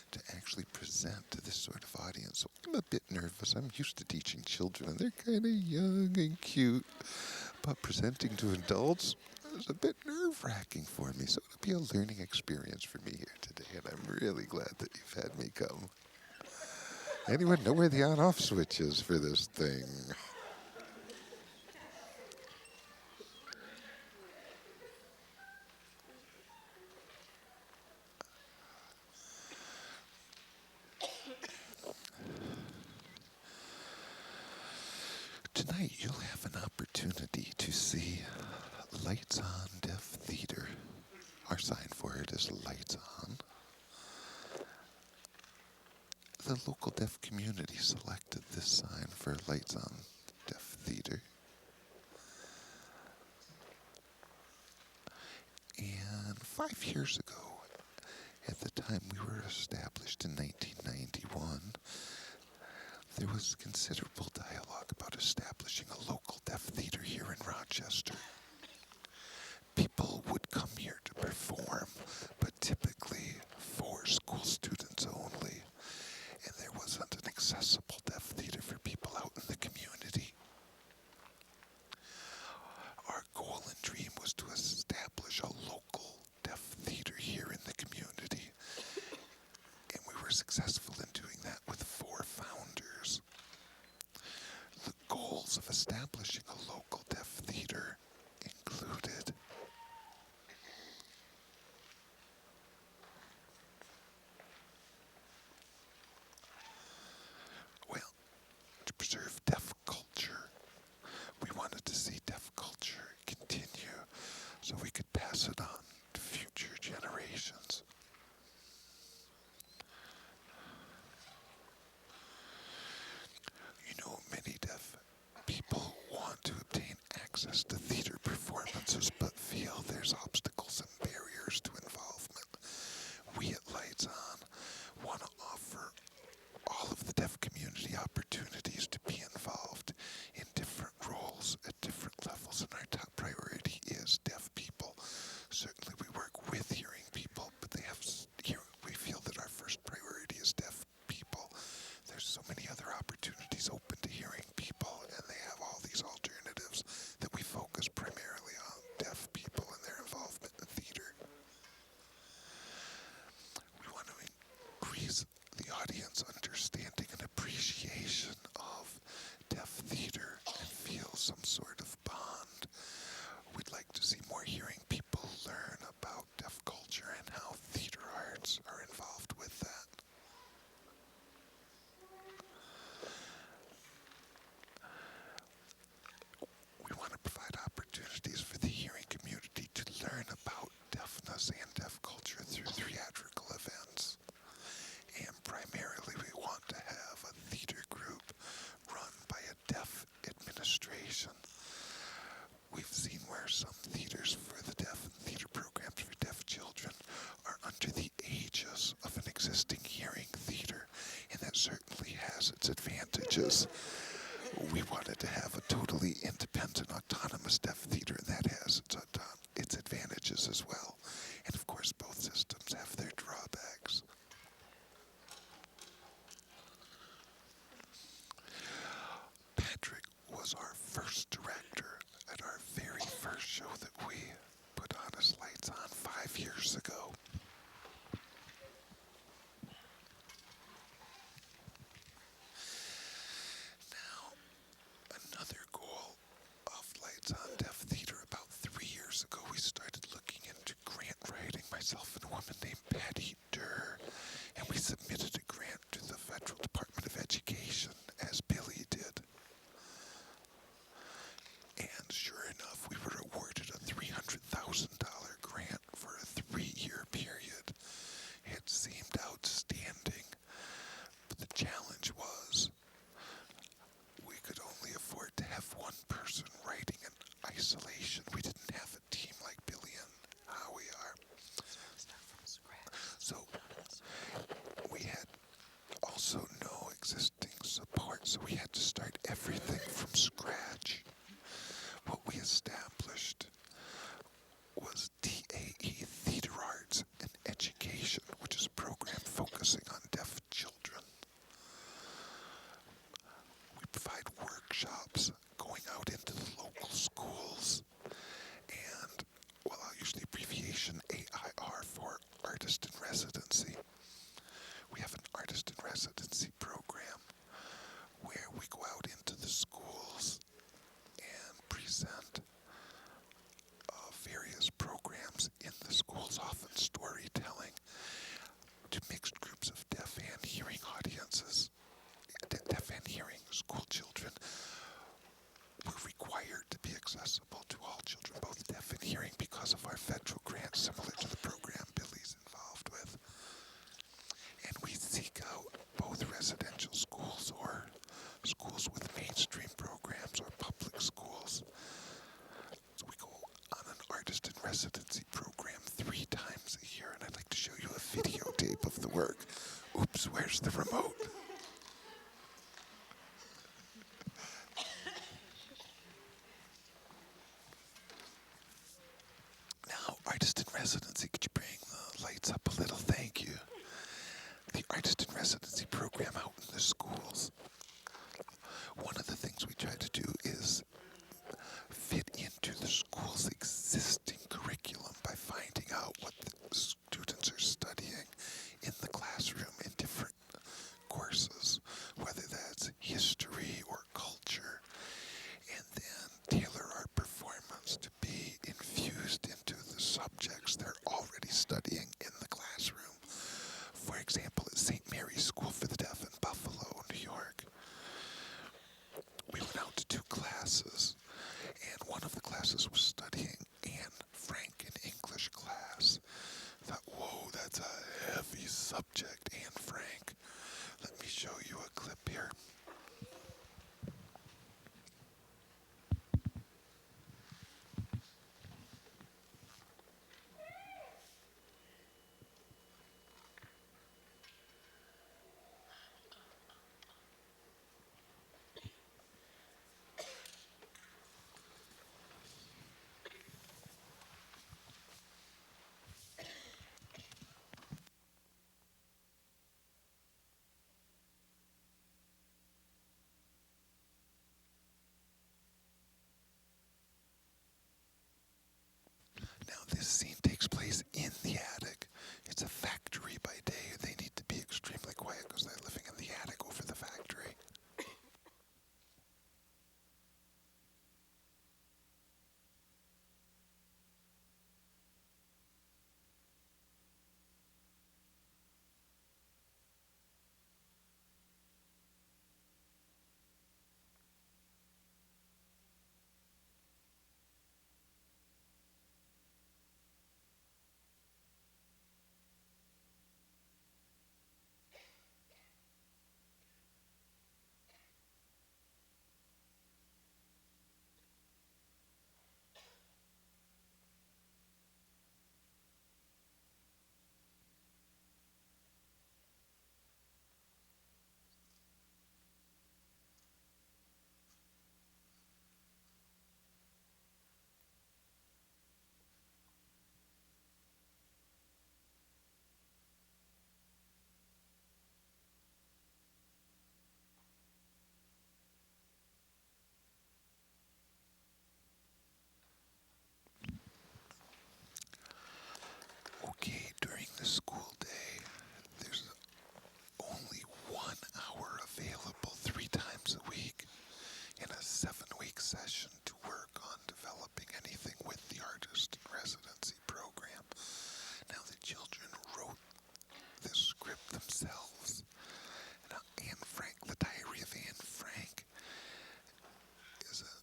to actually present to this sort of audience. So I'm a bit nervous. I'm used to teaching children, and they're kind of young and cute. But presenting to adults is a bit nerve-wracking for me. So it'll be a learning experience for me here today, and I'm really glad that you've had me come. Anyone know where the on-off switch is for this thing? Tonight, you'll have an opportunity to see Lights On Deaf Theater. Our sign for it is Lights On. The local deaf community selected this sign for Lights On Deaf Theater. And 5 years ago, at the time we were established in 1991, there was considerable dialogue about establishing a local deaf theater here in Rochester. People would come here to perform, but typically for school students only. And there wasn't an accessible deaf theater for people out in the community. Our goal and dream was to establish a local deaf theater here in the community. And we were successful in doing that with 4 founders. The goals of establishing a local deaf theater included to preserve deaf culture. We wanted to see deaf culture continue so we could pass it on to future generations. You know, many deaf people want to obtain access to theater performances but feel there's obstacles and barriers to involvement. We at Lights On want to offer all of the deaf community opportunities to be involved in different roles at different levels, and our top priority is deaf people. Certainly we work with hearing people, but we feel that our first priority is deaf people. There's so many other opportunities open to hearing people, and they have all have a totally independent, autonomous deaf theater, and that has its advantages as well. And of course, both systems have their drawbacks. Patrick was our first director at our very first show that we put on as Lights On 5 years ago. Now, another goal of Lights On Deaf Theater, about 3 years ago, we started looking into grant writing, myself and a woman named Patty Durr, and we submitted a grant to the Federal Department of Education, as Billy did. And sure enough, we were awarded a $300,000 grant for a 3-year period. It seemed outstanding, but the challenge was we could only afford to have one person writing in isolation. We didn't have a team like Billy and Howie are. So we had also no existing support, so we had to start everything from scratch. What we established was TAE, Theater Arts and Education, which is a program focusing on deaf children. We provide workshops going out into the local schools, and, well, I'll use the abbreviation AIR for Artist in Residency. We have an Artist in Residency program where we go out into the schools and present various programs in the schools, often storytelling, to mixed groups of deaf and hearing audiences. Deaf and hearing school children were required to be accessible to all children, both deaf and hearing, because of our federal grant, similar to the program Billy's involved with. And we seek out both residential schools or schools with mainstream programs or public schools. So we go on an Artist in Residency program 3 times a year, and I'd like to show you a videotape of the work. Oops, where's the remote? Now, Artist in Residency, could you bring the lights up a little? Thank you. The Artist in Residency program out in the schools. One of the things we try to do is fit into the school's existing curriculum by finding out what the students are studying in the classroom in different courses, whether that's history or culture, and then tailor our performance to be infused into the subjects they're already studying in the classroom. For example, at St. Mary's School for the Deaf in Buffalo, New York, we went out to 2 classes, and one of the classes was studying Anne Frank in English class. I thought, whoa, that's a heavy subject, Anne Frank. Let me show you a clip here. Now, this scene takes place in the attic. It's a factory by day. They need to be extremely quiet because they're living in the attic over the factory. session to work on developing anything with the artist in residency program. Now the children wrote this script themselves. Now Anne Frank, the Diary of Anne Frank, is a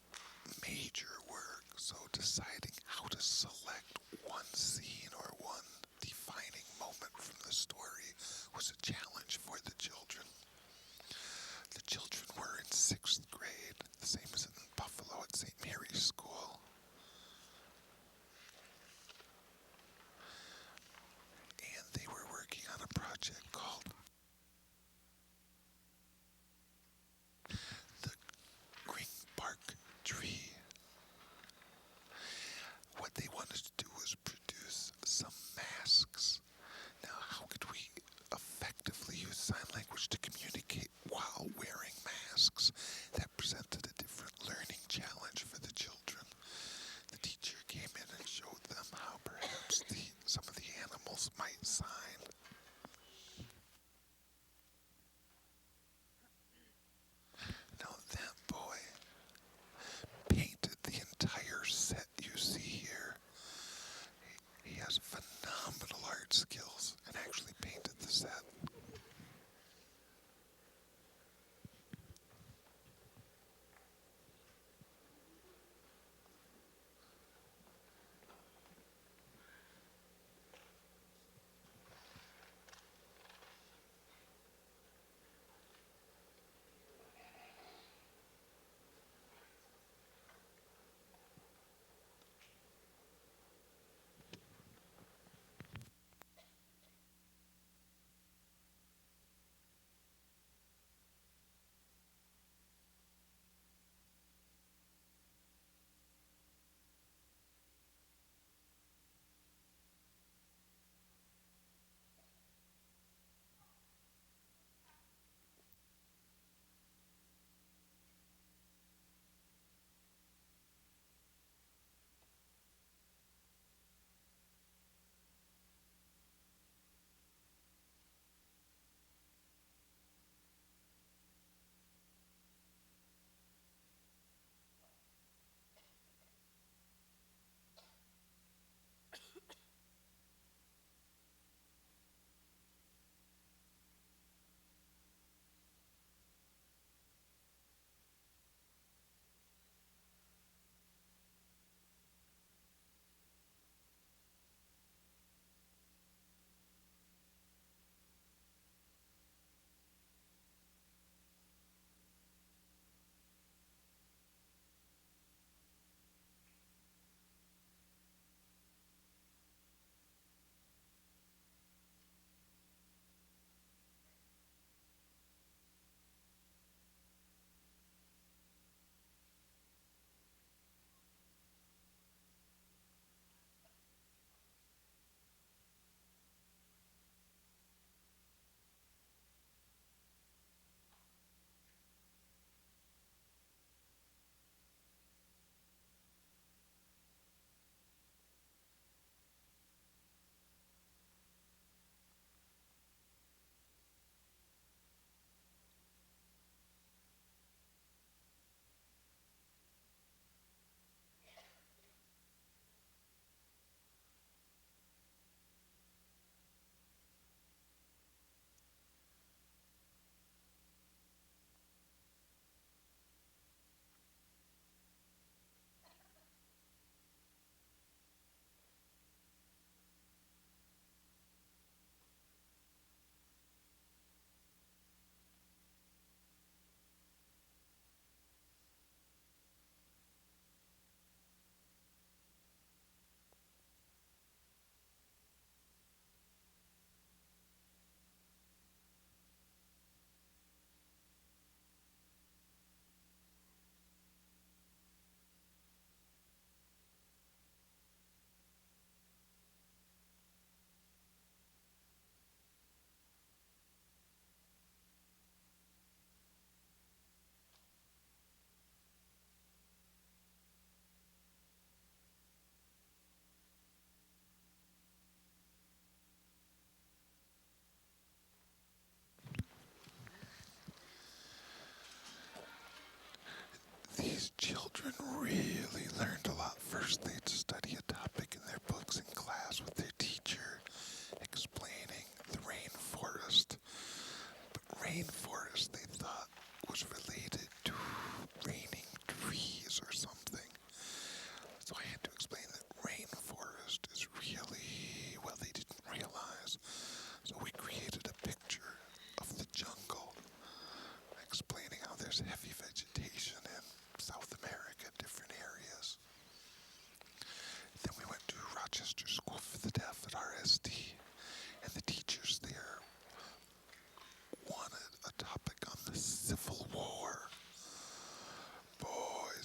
major work, so deciding how to select one scene or one defining moment from the story was a challenge for the children. The children were in 6th grade, the same as in Buffalo at St. Mary's School. And they were working on a project called The Green Bark Tree. What they wanted to do was produce some masks. Now, how could we effectively use sign language to communicate while wearing masks? That presented a different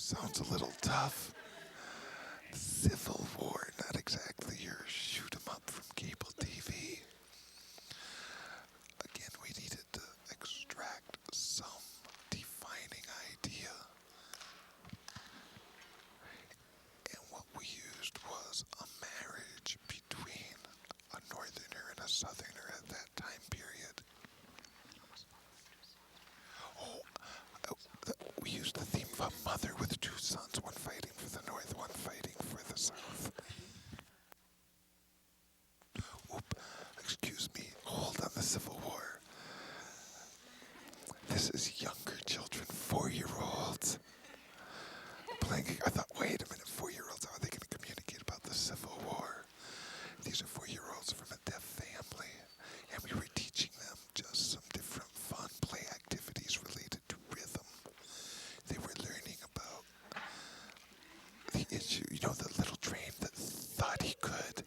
Sounds a little tough. Civil War, not exactly your shoot 'em up from cable TV. Again, we needed to extract some defining idea. And what we used was a marriage between a northerner and a southerner at that time period. Oh, we used the theme of a mother with two sons, one fighting for the north, one fighting for the south. Oop, excuse me, hold on the Civil War. This is younger children, 4-year-olds. Playing, I thought, wait a minute, 4-year-olds, how are they going to communicate about the Civil War? These are 4-year-olds from a deaf family, and we were teaching them just some different fun play activities related to rhythm. They were learning about the issue, the little train that thought he could,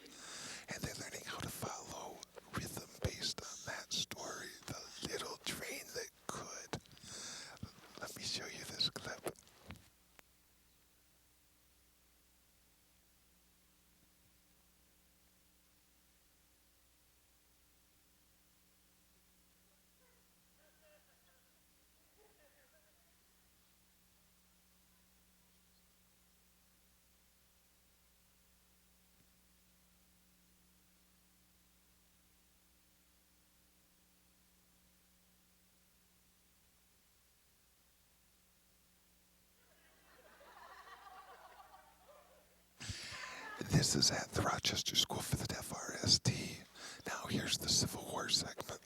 and they're learning how to follow rhythm based on that story, the little train that could. Let me show you this clip. This is at the Rochester School for the Deaf RST. Now here's the Civil War segment.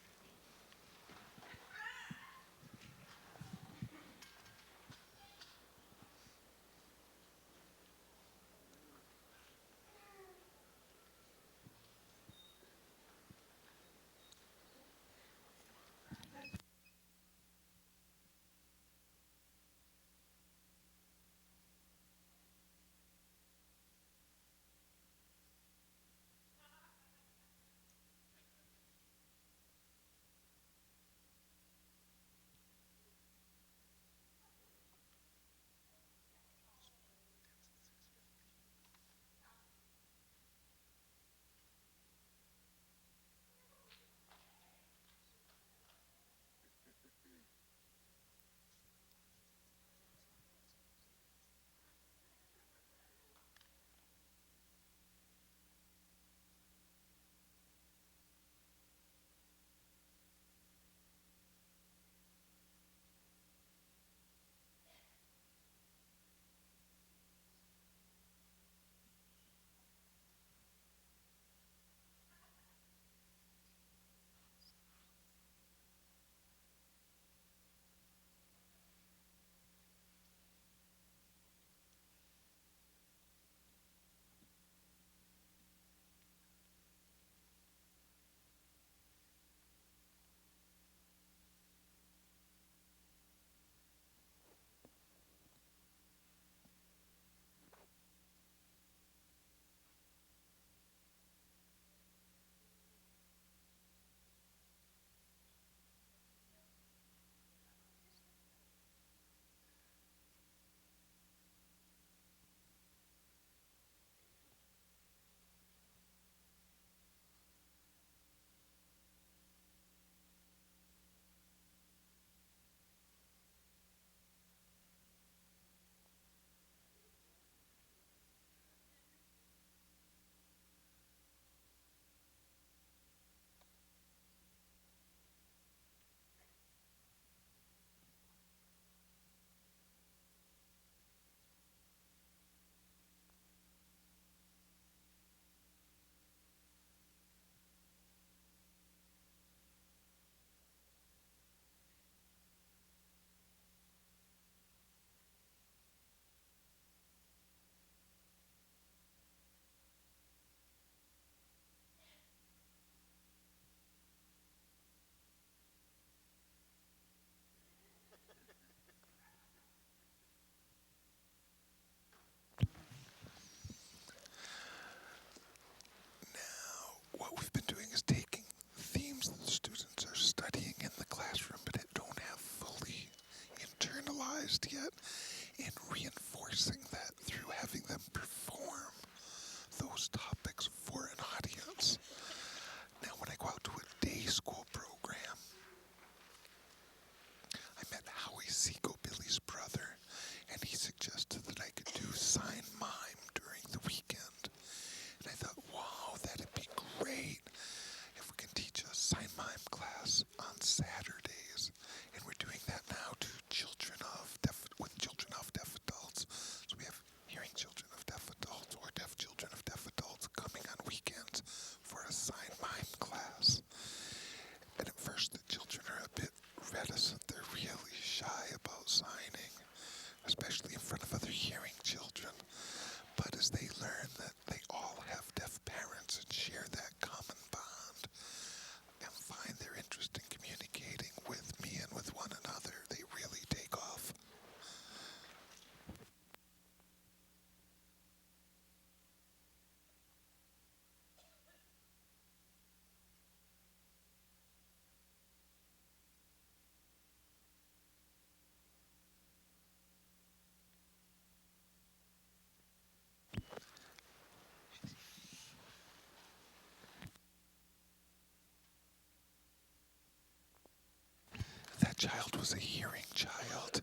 that child was a hearing child.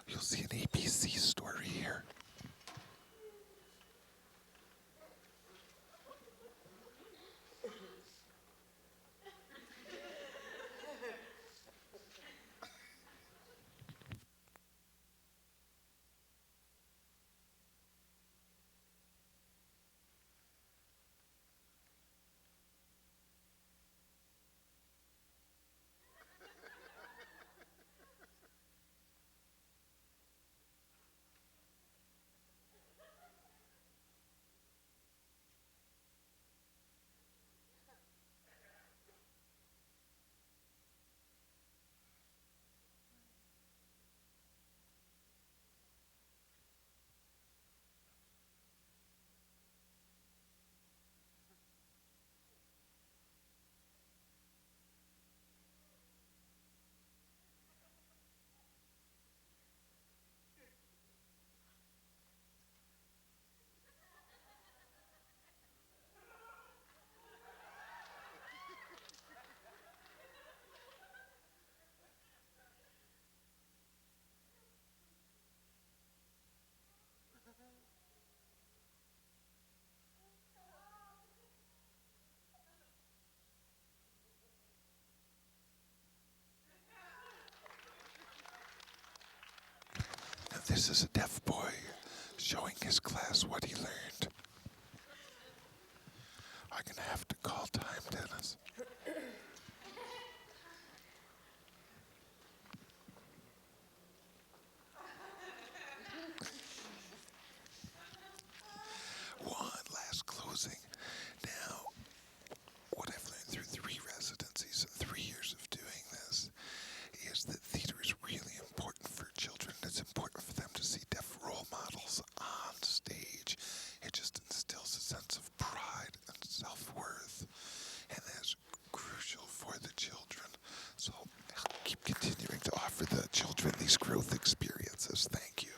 You'll see an ABC story here. Now this is a deaf boy showing his class what he learned. I'm gonna have to call time, Dennis. One last closing. Now, what I've learned through 3 residencies and 3 years of doing this is that theater is really important for children. It's important for them to see deaf role models on stage. It just instills a sense of pride and self-worth, and that's crucial for the children. So I'll keep continuing to offer the children these growth experiences. Thank you.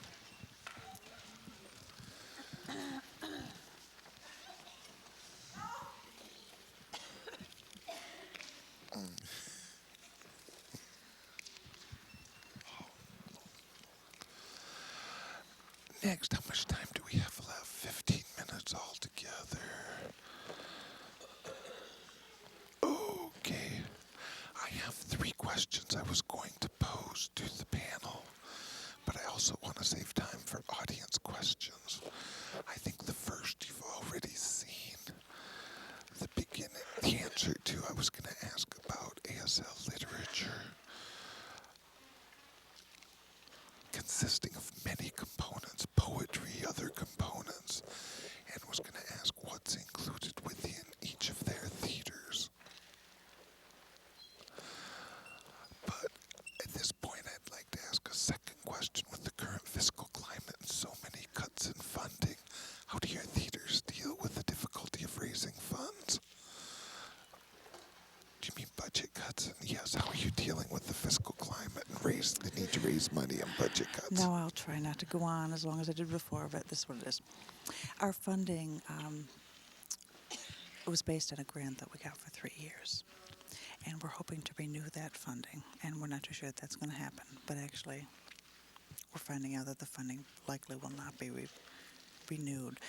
Next, how much time do we have left? 15 minutes altogether. Okay. I have 3 questions I was going to pose to the panel, but I also want to save time for audience questions. I think the first you've already seen. The beginning, the answer to, I was going to ask about ASL literature, consisting of many components, poetry, other components, and was going to ask what's included within each of their theaters. But at this point, I'd like to ask a second question. With the current fiscal climate and so many cuts in funding, how do your theaters deal with the difficulty of raising funds? Do you mean budget cuts? And yes, how are you dealing with the fiscal climate and the need to raise money and budget cuts? No, I'll try not to go on as long as I did before, but this is what it is. Our funding was based on a grant that we got for 3 years. And we're hoping to renew that funding. And we're not too sure that that's going to happen. But actually, we're finding out that the funding likely will not be renewed,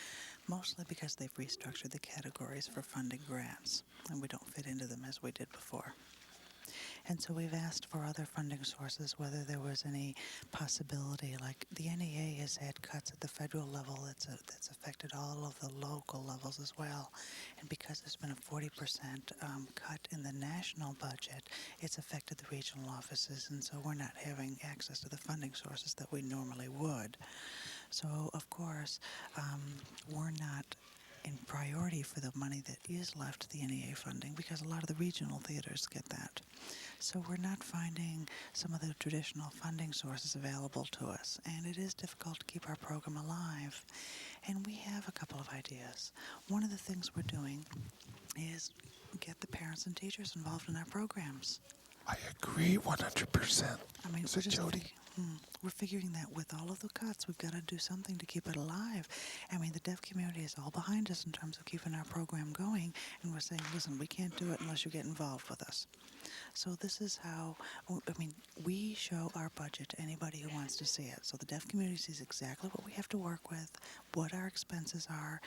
mostly because they've restructured the categories for funding grants, and we don't fit into them as we did before. And so we've asked for other funding sources, whether there was any possibility, like the NEA has had cuts at the federal level that's affected all of the local levels as well. And because there's been a 40% cut in the national budget, it's affected the regional offices, and so we're not having access to the funding sources that we normally would. So, of course, we're not in priority for the money that is left to the NEA funding, because a lot of the regional theaters get that. So we're not finding some of the traditional funding sources available to us, and it is difficult to keep our program alive. And we have a couple of ideas. One of the things we're doing is get the parents and teachers involved in our programs. I agree 100%. I mean, Is we're it just Jody? We're figuring that with all of the cuts, we've got to do something to keep it alive. I mean, the deaf community is all behind us in terms of keeping our program going, and we're saying, listen, we can't do it unless you get involved with us. So this is how, we show our budget to anybody who wants to see it. So the deaf community sees exactly what we have to work with, what our expenses are,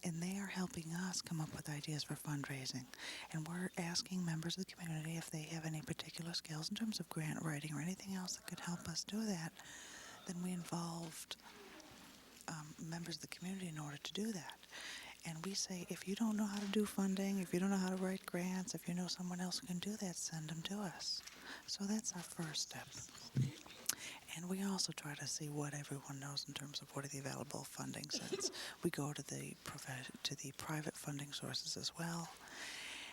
and they are helping us come up with ideas for fundraising. And we're asking members of the community if they have any particular skills in terms of grant writing or anything else that could help us do that. Then we involved members of the community in order to do that. And we say, if you don't know how to do funding, if you don't know how to write grants, if you know someone else who can do that, send them to us. So that's our first step. And we also try to see what everyone knows in terms of what are the available funding sets. We go to the private funding sources as well.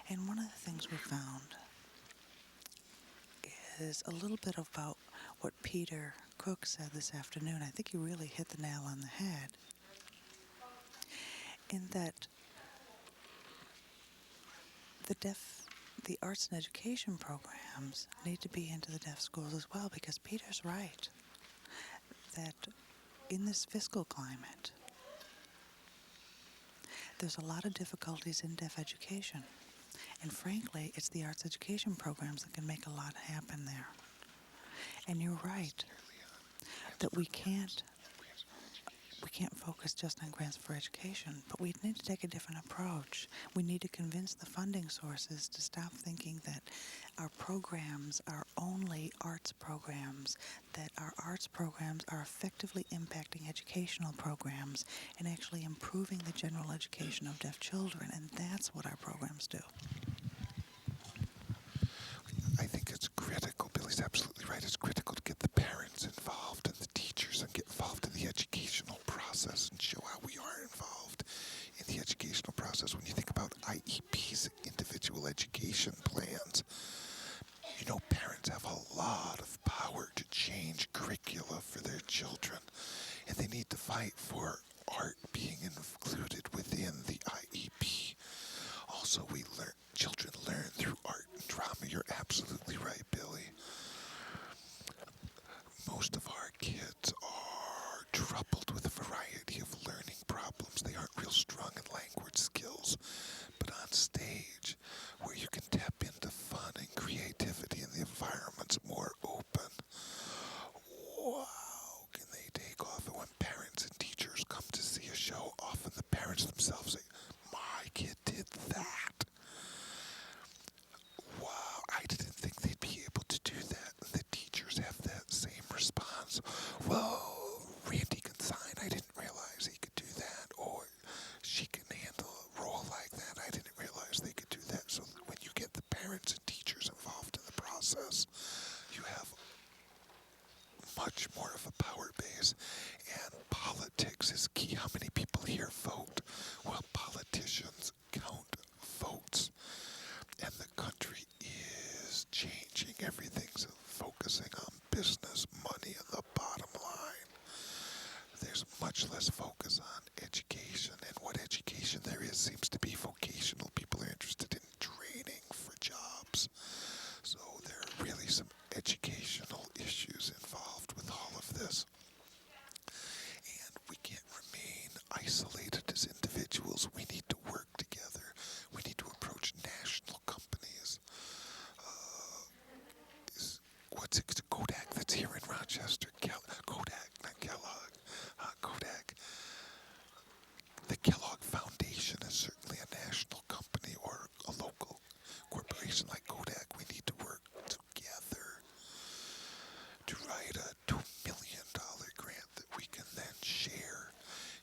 And one of the things we found is a little bit about what Peter Cook said this afternoon. I think he really hit the nail on the head. In that the arts and education programs need to be into the deaf schools as well, because Peter's right that in this fiscal climate, there's a lot of difficulties in deaf education. And frankly, it's the arts education programs that can make a lot happen there. And you're right that we can't focus just on grants for education, but we need to take a different approach. We need to convince the funding sources to stop thinking that our programs are only arts programs, that our arts programs are effectively impacting educational programs and actually improving the general education of deaf children, and that's what our programs do. I think it's critical. Billy's absolutely right. It's critical to get the parents involved and the teachers and get involved in the educational process and show how we are involved in the educational process. When you think about IEPs, individual education plans, you know, parents have a lot of power to change curricula for their children, and they need to fight for art being included within the IEP. Also, children learn through art and drama. You're absolutely right, Billy. Most of our kids are troubled with a variety of learning problems. They aren't real strong in language skills. But on stage, where you can tap into fun and creativity and the environment's more open, wow, can they take off? And when parents and teachers come to see a show, often the parents themselves say, my kid did that. Wow, I didn't think they'd be able to do that. And the teachers have that same response. Well, Randy can sign. I didn't realize he could do that. Or she can handle a role like that. I didn't realize they could do that. So when you get the parents and teachers involved in the process, you have much more of a power base. And politics is key. How many people here vote? Well, politicians count votes. And the country is changing. Everything's focusing on business, money, and the bottom line. There's much less focus on education, and what education there is seems to be vocational. People are interested in training for jobs. So there are really some educational issues involved with all of this. And we can't remain isolated as individuals. We need to work together. We need to approach national companies. What's it? Kodak that's here in Rochester. Kodak, not Kellogg. Kodak. The Kellogg Foundation is certainly a national company, or a local corporation like Kodak. We need to work together to write a $2 million grant that we can then share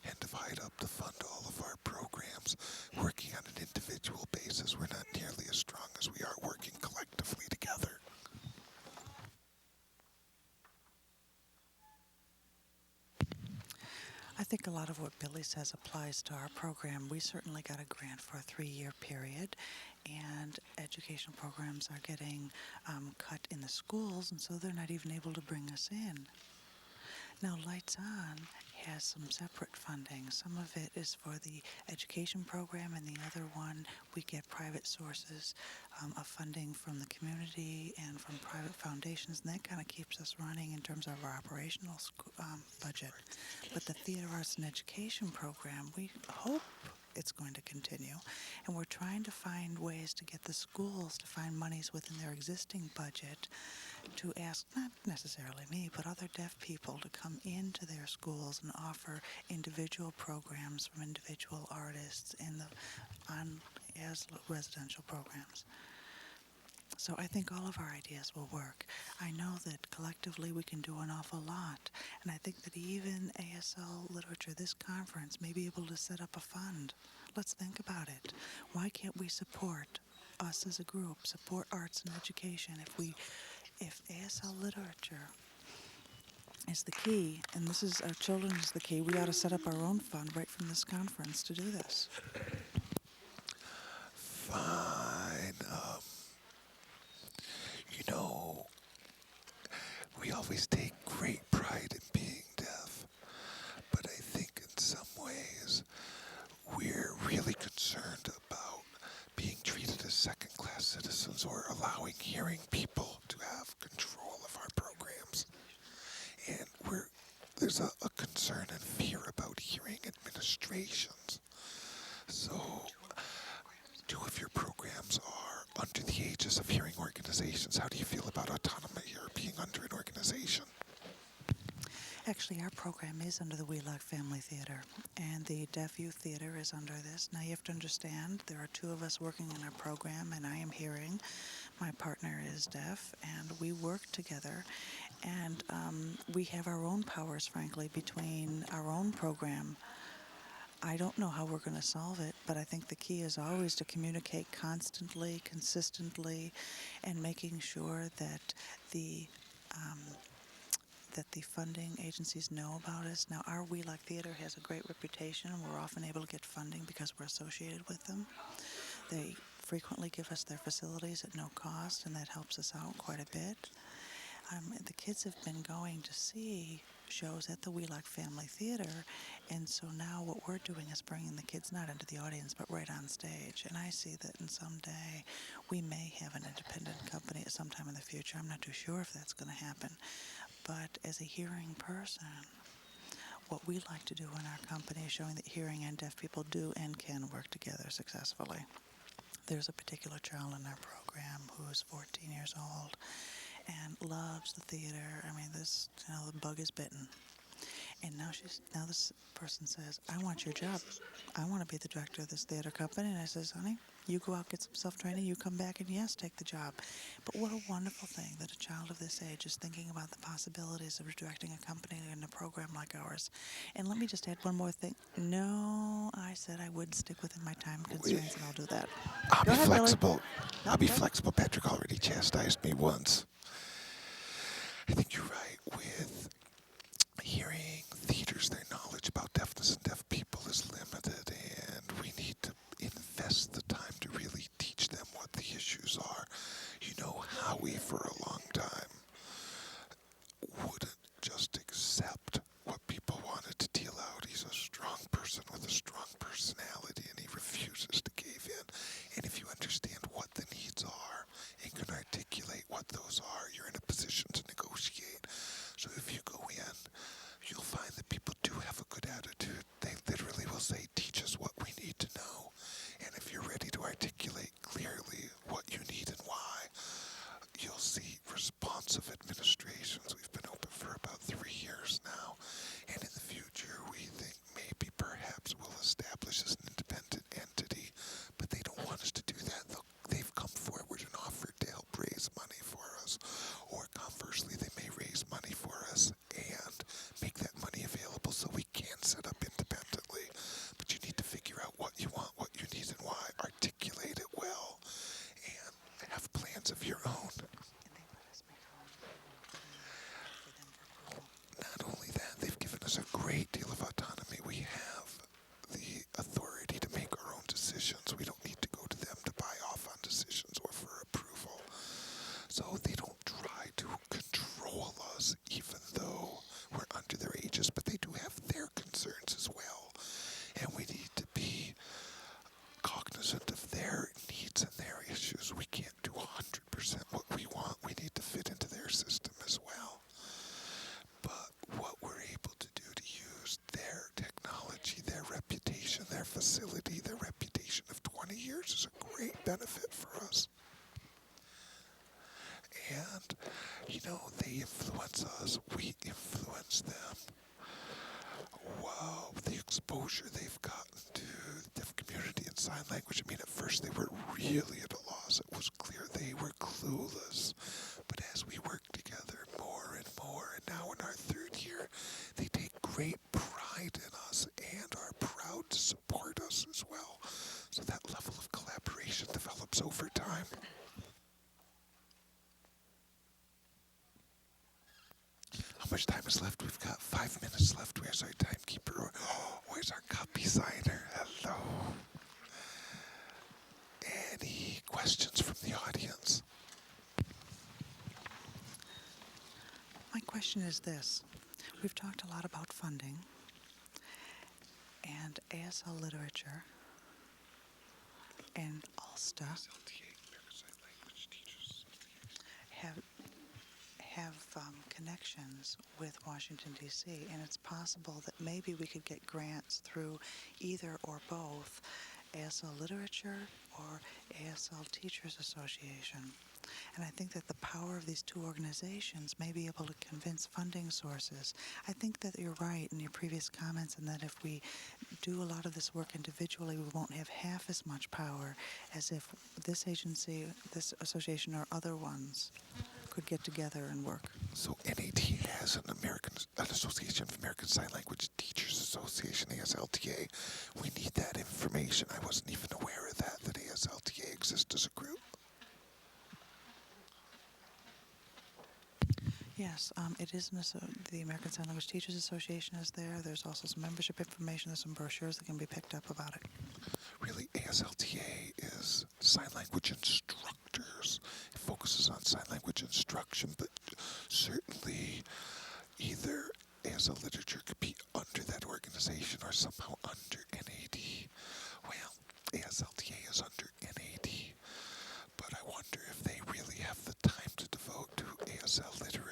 and divide up to fund all of our programs. Working on an individual basis, we're not nearly as strong as we are working collectively together. I think a lot of what Billy says applies to our program. We certainly got a grant for a 3-year period, and educational programs are getting cut in the schools, and so they're not even able to bring us in. Now, Lights On has some separate funding. Some of it is for the education program, and the other one we get private sources of funding from the community and from private foundations, and that kind of keeps us running in terms of our operational budget. But the Theater Arts and Education program, we hope it's going to continue, and we're trying to find ways to get the schools to find monies within their existing budget to ask, not necessarily me, but other deaf people to come into their schools and offer individual programs from individual artists as residential programs. So I think all of our ideas will work. I know that collectively we can do an awful lot, and I think that even ASL Literature, this conference, may be able to set up a fund. Let's think about it. Why can't we support us as a group, support arts and education? If ASL Literature is the key, and this is our children is the key, we ought to set up our own fund right from this conference to do this. Fine. You know, we always take great pride in being deaf, but I think in some ways we're really concerned about being treated as second-class citizens or allowing hearing people to have control of our programs. And there's a concern and fear about hearing administrations. So, two of your programs are under the aegis of hearing organizations. How do you feel about autonomy or being under an organization? Actually, our program is under the Wheelock Family Theater, and the Deaf Youth Theater is under this. Now, you have to understand, there are two of us working in our program, and I am hearing. My partner is deaf, and we work together, and we have our own powers, frankly, between our own program. I don't know how we're going to solve it, but I think the key is always to communicate constantly, consistently, and making sure that the funding agencies know about us. Now, our Wheelock Theater has a great reputation. We're often able to get funding because we're associated with them. They frequently give us their facilities at no cost, and that helps us out quite a bit. The kids have been going to see shows at the Wheelock Family Theater, and so now what we're doing is bringing the kids not into the audience, but right on stage. And I see that in someday we may have an independent company at some time in the future. I'm not too sure if that's going to happen. But as a hearing person, what we like to do in our company is showing that hearing and deaf people do and can work together successfully. There's a particular child in our program who is 14 years old and loves the theater. I mean, the bug is bitten. And now this person says, I want your job. I want to be the director of this theater company. And I says, honey, you go out, get some self-training, you come back, and yes, take the job. But what a wonderful thing that a child of this age is thinking about the possibilities of directing a company in a program like ours. And let me just add one more thing. No, I said I would stick within my time constraints, and I'll do that. I'll Go be ahead, flexible. Billy. I'll be flexible. Patrick already chastised me once. I think you're right with hearing theaters. Their knowledge about deafness and deaf people is limited, and we need to invest the time to really teach them what the issues are. You know, Howie for a long time wouldn't just accept what people wanted to deal out. He's a strong person with a strong personality, and he refuses to cave in. And if you understand what the needs are and can articulate what those are, you're in a position to negotiate. So if you go in, you'll find that people do have a good attitude. facility, their reputation of 20 years is a great benefit for us. And, they influence us, we influence them. Wow, the exposure they've gotten to the deaf community and sign language. At first they were really at a loss. It was clear they were clueless. But as we worked together more and more, and now in our third year, they take great pride in us and are proud to support us as well. So that level of collaboration develops over time. How much time is left? We've got 5 minutes left. Where's our timekeeper? Where's our copy signer? Hello. Any questions from the audience? My question is this. We've talked a lot about funding, and ASL literature and ALSTA have connections with Washington, D.C., and it's possible that maybe we could get grants through either or both ASL Literature or ASL Teachers Association. And I think that the power of these two organizations may be able to convince funding sources. I think that you're right in your previous comments, and that if we do a lot of this work individually, we won't have half as much power as if this agency, this association, or other ones could get together and work. So NAT has an Association of American Sign Language Teachers Association, ASLTA. We need that information. I wasn't even aware of that ASLTA exists as a group. Yes, it is the American Sign Language Teachers Association is there. There's also some membership information. There's some brochures that can be picked up about it. Really, ASLTA is sign language instructors. It focuses on sign language instruction, but certainly either ASL literature could be under that organization or somehow under NAD. Well, ASLTA is under NAD, but I wonder if they really have the time to devote to ASL literature.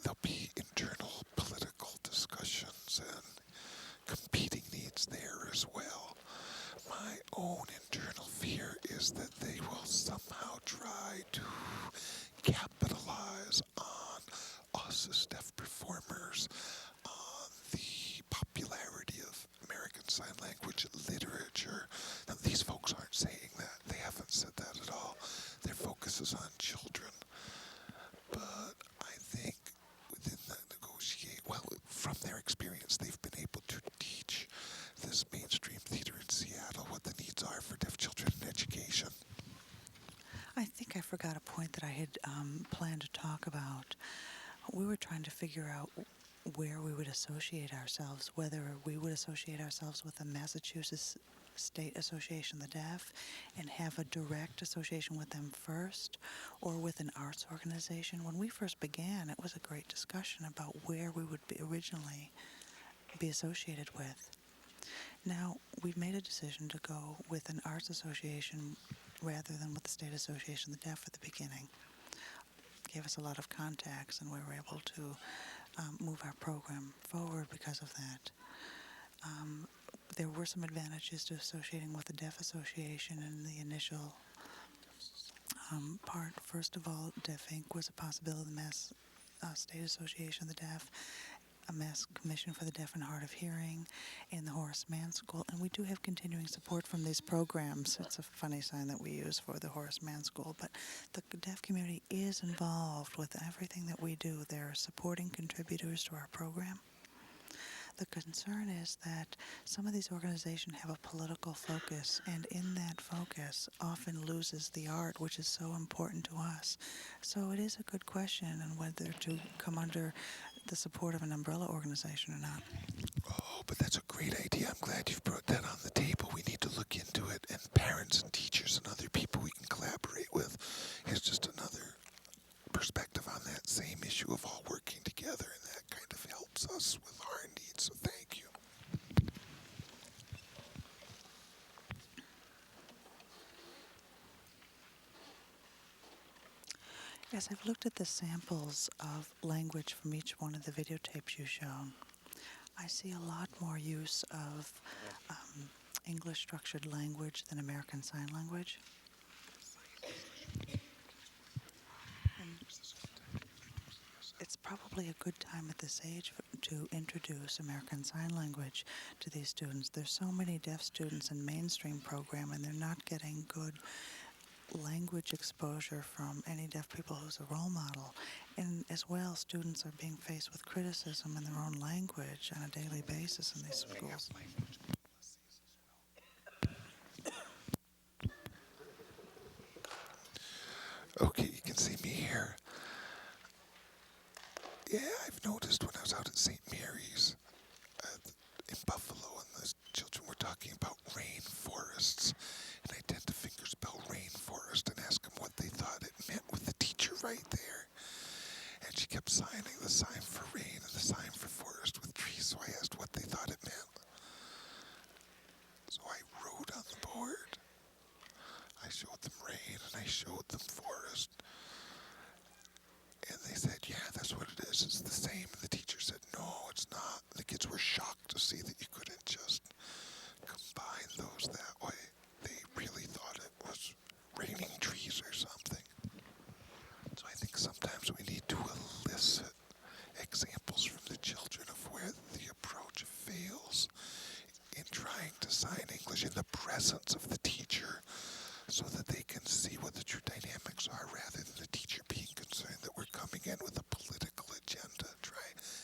There'll be internal political discussions and competing needs there as well. My own internal fear is that they will somehow try to capitalize on us as deaf performers, on the popularity of American Sign Language literature. Now, these folks aren't saying that. They haven't said that at all. Their focus is on children. But I think within that from their experience, they've been able to teach this mainstream theater in Seattle what the needs are for deaf children in education. I think I forgot a point that I had planned to talk about. We were trying to figure out where we would associate ourselves, whether we would associate ourselves with the Massachusetts State Association of the Deaf and have a direct association with them first, or with an arts organization. When we first began, it was a great discussion about where we would originally be associated with. Now, we've made a decision to go with an arts association rather than with the State Association of the Deaf at the beginning. It gave us a lot of contacts, and we were able to move our program forward because of that. There were some advantages to associating with the Deaf Association in the initial part. First of all, Deaf Inc. was a possibility, the Mass State Association of the Deaf, a Mass Commission for the Deaf and Hard of Hearing, and the Horace Mann School. And we do have continuing support from these programs. It's a funny sign that we use for the Horace Mann School, but the deaf community is involved with everything that we do. They're supporting contributors to our program. The concern is that some of these organizations have a political focus, and in that focus often loses the art, which is so important to us. So it is a good question on whether to come under the support of an umbrella organization or not. Oh, but that's a great idea. I'm glad you've brought that on the table. We need to look into it, and parents and teachers and other people we can collaborate with. It's just another perspective on that same issue of all working together, and that kind of helps us with our needs, so thank you. As I've looked at the samples of language from each one of the videotapes you've shown, I see a lot more use of English structured language than American Sign Language. And it's probably a good time at this age to introduce American Sign Language to these students. There's so many deaf students in mainstream program, and they're not getting good language exposure from any deaf people who's a role model. And as well, students are being faced with criticism in their own language on a daily basis in these schools. Okay, you can see me here. Yeah, I've noticed when I was out at St. Mary's in Buffalo, and the children were talking about rainforests, and I tend to fingerspell rainforest and ask them what they thought it meant with the teacher right there. And she kept signing the sign for rain and the sign for forest with trees, so I asked what they thought it meant. So I wrote on the board. I showed them rain and I showed them forest. And they said, yeah, that's what it is. It's the same. And the teacher said, no, it's not. And the kids were shocked to see that you couldn't just combine those that way. They really thought it was raining trees or something. So I think sometimes we need to elicit examples from the children of where the approach fails in trying to sign English in the presence of the teacher, so that they can see what the true dynamics are, rather than the teacher being concerned that we're coming in with a political agenda,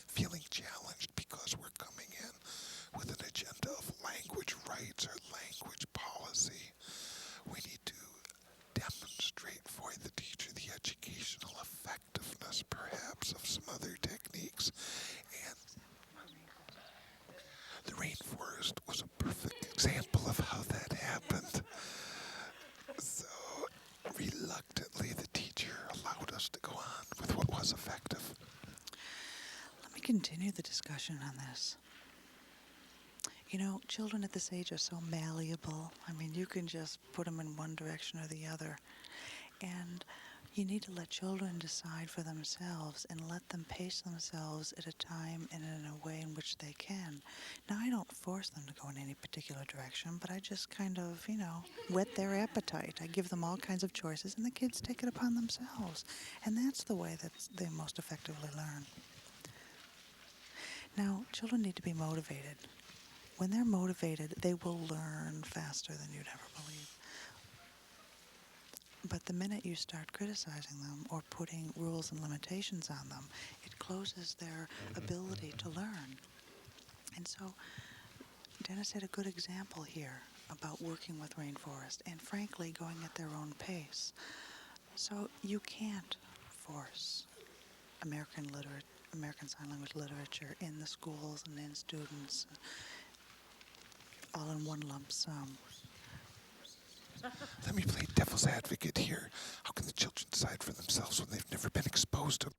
feeling challenged because we're coming in with an agenda of language rights or language policy. We need to demonstrate for the teacher the educational effectiveness, perhaps, of some other techniques. And the rainforest was a perfect example of how that happened. So, reluctantly, the teacher allowed us to go on with what was effective. Let me continue the discussion on this. You know, children at this age are so malleable. I mean, you can just put them in one direction or the other. And you need to let children decide for themselves and let them pace themselves at a time and in a way in which they can. Now, I don't force them to go in any particular direction, but I just kind of, whet their appetite. I give them all kinds of choices, and the kids take it upon themselves. And that's the way that they most effectively learn. Now, children need to be motivated. When they're motivated, they will learn faster than you'd ever believe. But the minute you start criticizing them or putting rules and limitations on them, it closes their ability to learn. And so Dennis had a good example here about working with rainforest and, frankly, going at their own pace. So you can't force American Sign Language literature in the schools and in students all in one lump sum. Let me play devil's advocate here. How can the children decide for themselves when they've never been exposed to